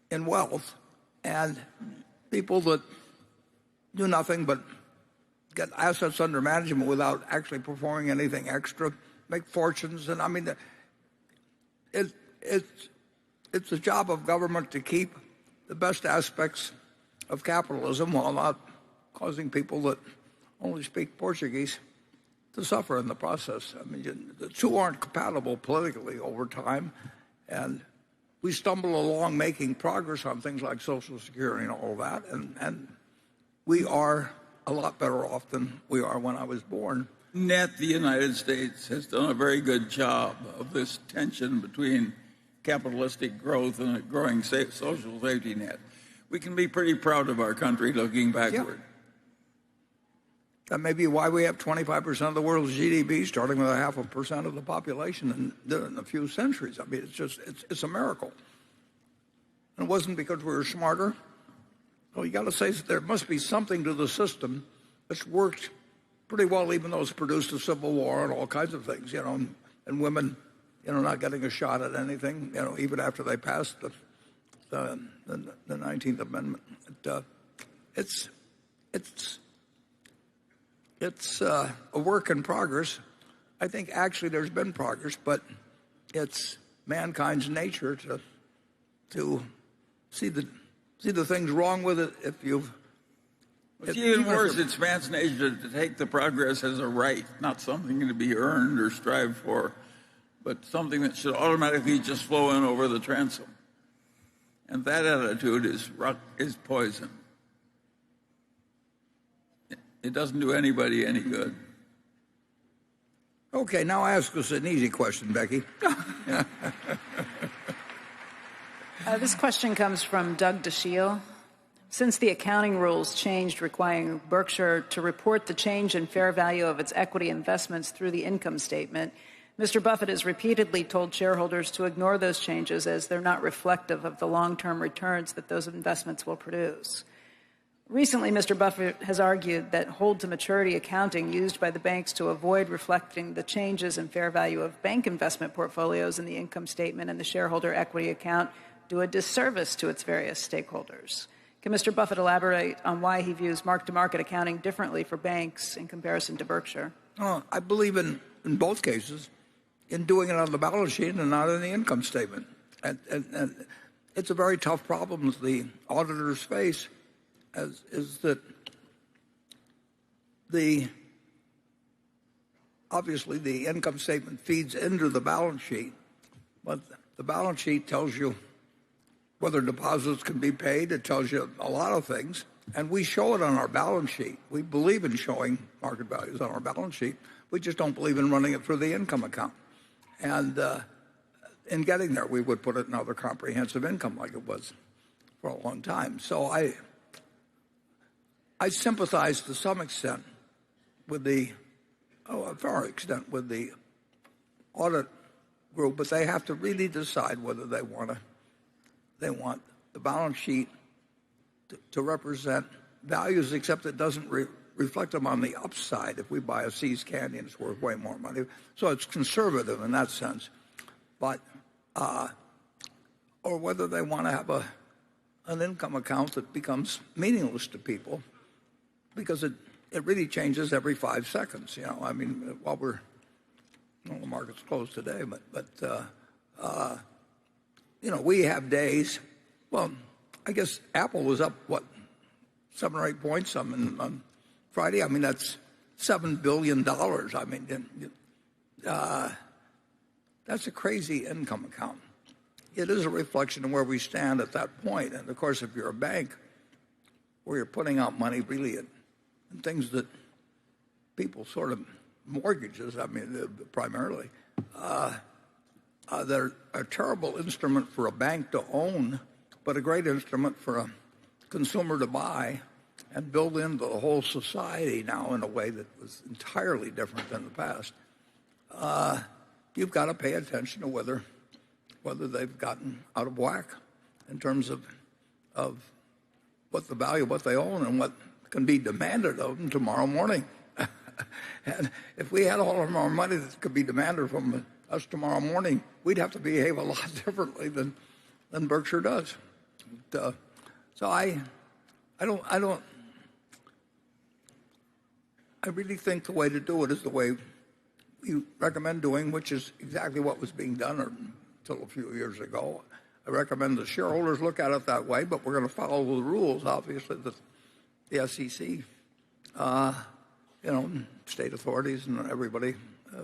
in wealth, and people that do nothing but get assets under management without actually performing anything extra make fortunes. And I mean, it's the job of government to keep the best aspects of capitalism while not causing people that only speak Portuguese to suffer in the process. I mean, the two aren't compatible politically over time, and we stumble along making progress on things like Social Security and all that, and we are a lot better off than we are when I was born. Net, the United States has done a very good job of this tension between capitalistic growth and a growing social safety net. We can be pretty proud of our country looking backward. Yeah. That may be why we have 25% of the world's GDP, starting with 0.5% of the population in a few centuries. I mean, it's a miracle. and it wasn't because we were smarter. So you got to say that there must be something to the system that's worked pretty well, even though it's produced a civil war and all kinds of things, and women, not getting a shot at anything, even after they passed the 19th Amendment. It's a work in progress. I think actually there's been progress, but it's mankind's nature to see the things wrong with it. It's even worse. It's man's nature to take the progress as a right, not something to be earned or strived for, but something that should automatically just flow in over the transom. And that attitude is poison. It doesn't do anybody any good. Okay, now ask us an easy question, Becky. This question comes from Doug DeShiel. Since the accounting rules changed requiring Berkshire to report the change in fair value of its equity investments through the income statement, Mr. Buffett has repeatedly told shareholders to ignore those changes as they're not reflective of the long-term returns that those investments will produce. Recently, Mr. Buffett has argued that hold-to-maturity accounting used by the banks to avoid reflecting the changes in fair value of bank investment portfolios in the income statement and the shareholder equity account do a disservice to its various stakeholders. Can Mr. Buffett elaborate on why he views mark-to-market accounting differently for banks in comparison to Berkshire? I believe in both cases in doing it on the balance sheet and not in the income statement. And it's a very tough problem that the auditors face, is that obviously the income statement feeds into the balance sheet, but the balance sheet tells you whether deposits can be paid. It tells you a lot of things, and we show it on our balance sheet. We believe in showing market values on our balance sheet. We just don't believe in running it through the income account. And in getting there, we would put it in other comprehensive income like it was for a long time. So I sympathize to some extent with a far extent with the audit group, but they have to really decide whether they want the balance sheet to represent values, except it doesn't reflect them on the upside. If we buy a See's candy and it's worth way more money, so it's conservative in that sense. But or whether they want to have an income account that becomes meaningless to people, because it really changes every 5 seconds. I mean, the market's closed today, but we have days. Well, I guess Apple was up 7 or 8 points on Friday. I mean, that's $7 billion. I mean, that's a crazy income account. It is a reflection of where we stand at that point. And of course, if you're a bank where you're putting out money really in things that people sort of mortgages, I mean, primarily, they're a terrible instrument for a bank to own, but a great instrument for a consumer to buy and build into the whole society now in a way that was entirely different than the past. You've got to pay attention to whether they've gotten out of whack in terms of what the value of what they own and what can be demanded of them tomorrow morning. And if we had all of our money that could be demanded from us tomorrow morning, we'd have to behave a lot differently than Berkshire does. So I really think the way to do it is the way we recommend doing, which is exactly what was being done until a few years ago. I recommend the shareholders look at it that way, but we're going to follow the rules, obviously, that the SEC, state authorities and everybody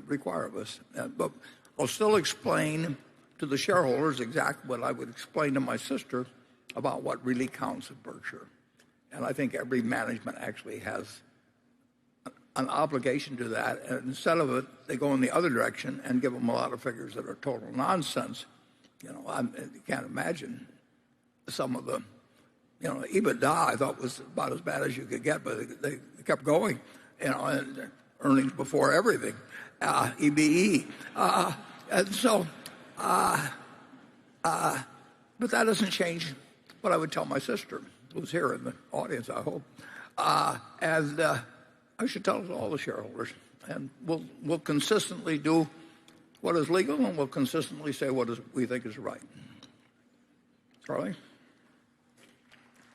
require of us. But I'll still explain to the shareholders exactly what I would explain to my sister about what really counts at Berkshire. And I think every management actually has an obligation to that. And instead of it, they go in the other direction and give them a lot of figures that are total nonsense. You can't imagine some of the, EBITDA I thought was about as bad as you could get, but they kept going, and earnings before everything, EBE. And so, but that doesn't change what I would tell my sister, who's here in the audience, I hope. And I should tell all the shareholders. And we'll consistently do what is legal, and we'll consistently say what we think is right. Charlie?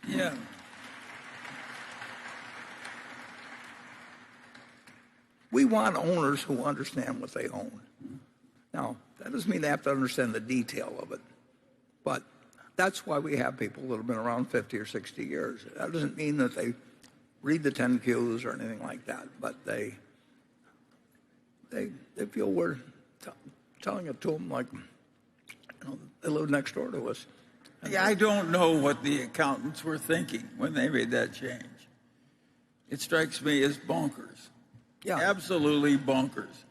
Yeah. We want owners who understand what they own. Now, that doesn't mean they have to understand the detail of it. But that's why we have people that have been around 50 or 60 years. That doesn't mean that they read the 10 Qs or anything like that, but they feel we're telling it to them like, they live next door to us. Yeah, I don't know what the accountants were thinking when they made that change. It strikes me as bonkers. Yeah. Absolutely bonkers.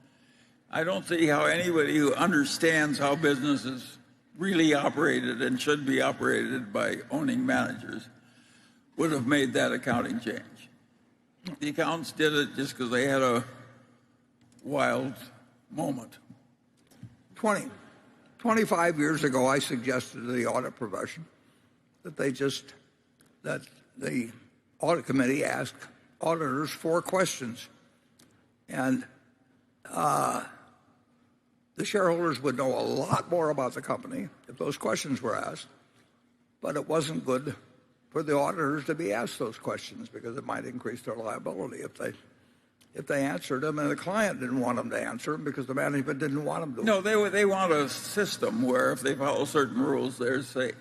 I don't see how anybody who understands how businesses really operated and should be operated by owning managers would have made that accounting change. The accountants did it just because they had a wild moment. 25 years ago, I suggested to the audit profession that that the audit committee ask auditors 4 questions. And the shareholders would know a lot more about the company if those questions were asked. But it wasn't good for the auditors to be asked those questions because it might increase their liability if they answered them, and the client didn't want them to answer them because the management didn't want them to. No, they want a system where if they follow certain rules, they're safe.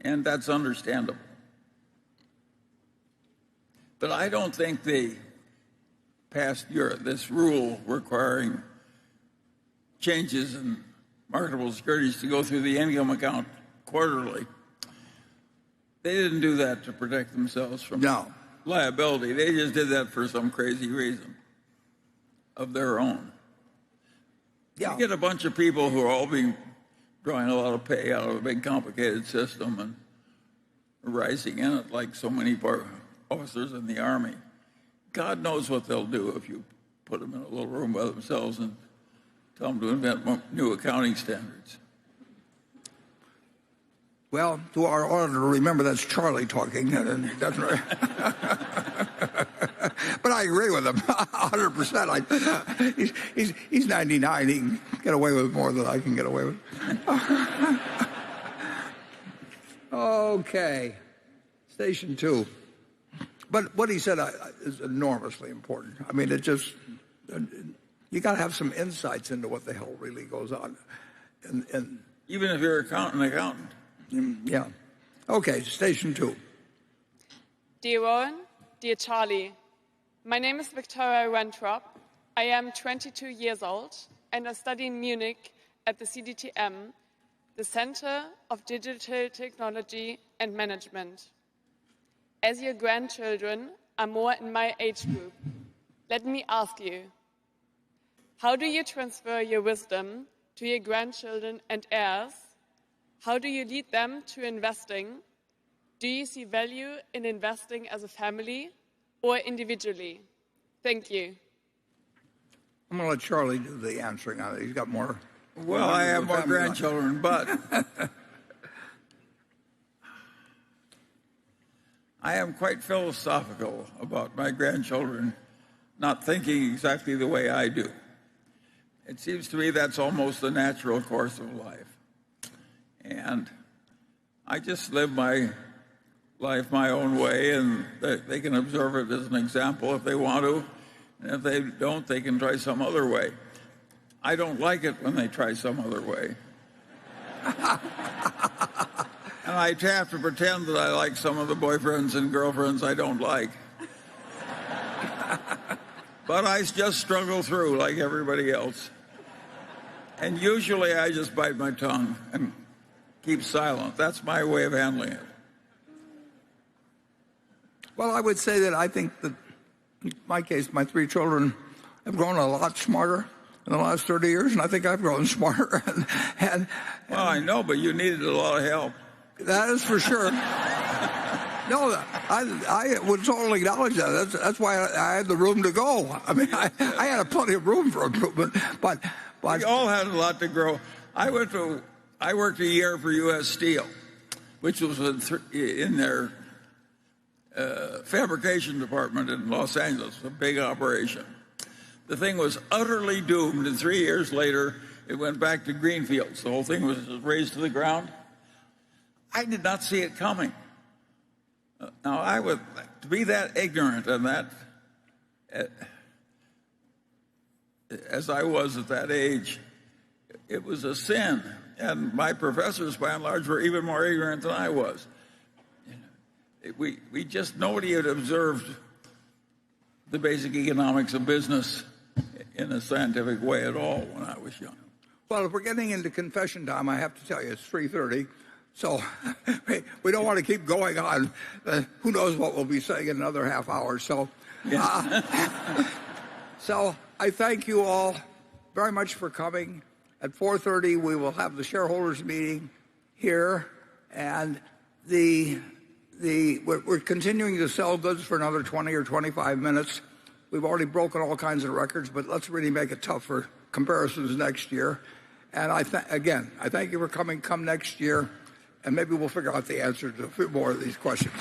And that's understandable. But I don't think they passed this rule requiring changes in marketable securities to go through the income account quarterly. They didn't do that to protect themselves from liability. They just did that for some crazy reason of their own. Yeah. You get a bunch of people who are all drawing a lot of pay out of a big complicated system and rising in it like so many officers in the Army. God knows what they'll do if you put them in a little room by themselves and tell them to invent new accounting standards. Well, to our auditor, remember that's Charlie talking. And he doesn't. But I agree with him 100%. He's 99. He can get away with more than I can get away with. Okay. Station 2. But what he said is enormously important. I mean, you got to have some insights into what the hell really goes on. And even if you're an accountant. Yeah. Okay, station 2. Dear Warren, dear Charlie, my name is Victoria Wenthrop. I am 22 years old and I study in Munich at the CDTM, the Center of Digital Technology and Management. As your grandchildren are more in my age group, let me ask you, how do you transfer your wisdom to your grandchildren and heirs? How do you lead them to investing? Do you see value in investing as a family or individually? Thank you. I'm going to let Charlie do the answering on it. He's got more. Well, I have more grandchildren, but I am quite philosophical about my grandchildren not thinking exactly the way I do. It seems to me that's almost the natural course of life. And I just live my life my own way, and they can observe it as an example if they want to. And if they don't, they can try some other way. I don't like it when they try some other way. And I have to pretend that I like some of the boyfriends and girlfriends I don't like. But I just struggle through like everybody else. And usually I just bite my tongue and keep silent. That's my way of handling it. Well, I would say that I think that in my case, my 3 children have grown a lot smarter in the last 30 years, and I think I've grown smarter. Well, I know, but you needed a lot of help. That is for sure. No, I would totally acknowledge that. That's why I had the room to go. I mean, I had plenty of room for improvement, but we all had a lot to grow. I worked a year for U.S. Steel, which was in their fabrication department in Los Angeles, a big operation. The thing was utterly doomed, and 3 years later, it went back to greenfields. The whole thing was razed to the ground. I did not see it coming. Now, to be that ignorant and that, as I was at that age, it was a sin. And my professors, by and large, were even more ignorant than I was. Nobody had observed the basic economics of business in a scientific way at all when I was young. Well, if we're getting into confession time, I have to tell you, it's 3:30, so we don't want to keep going on. Who knows what we'll be saying in another half hour. So, so I thank you all very much for coming. At 4:30, we will have the shareholders meeting here, and we're continuing to sell goods for another 20 or 25 minutes. We've already broken all kinds of records, but let's really make it tough for comparisons next year. And I thank you for coming. Come next year, and maybe we'll figure out the answer to a few more of these questions.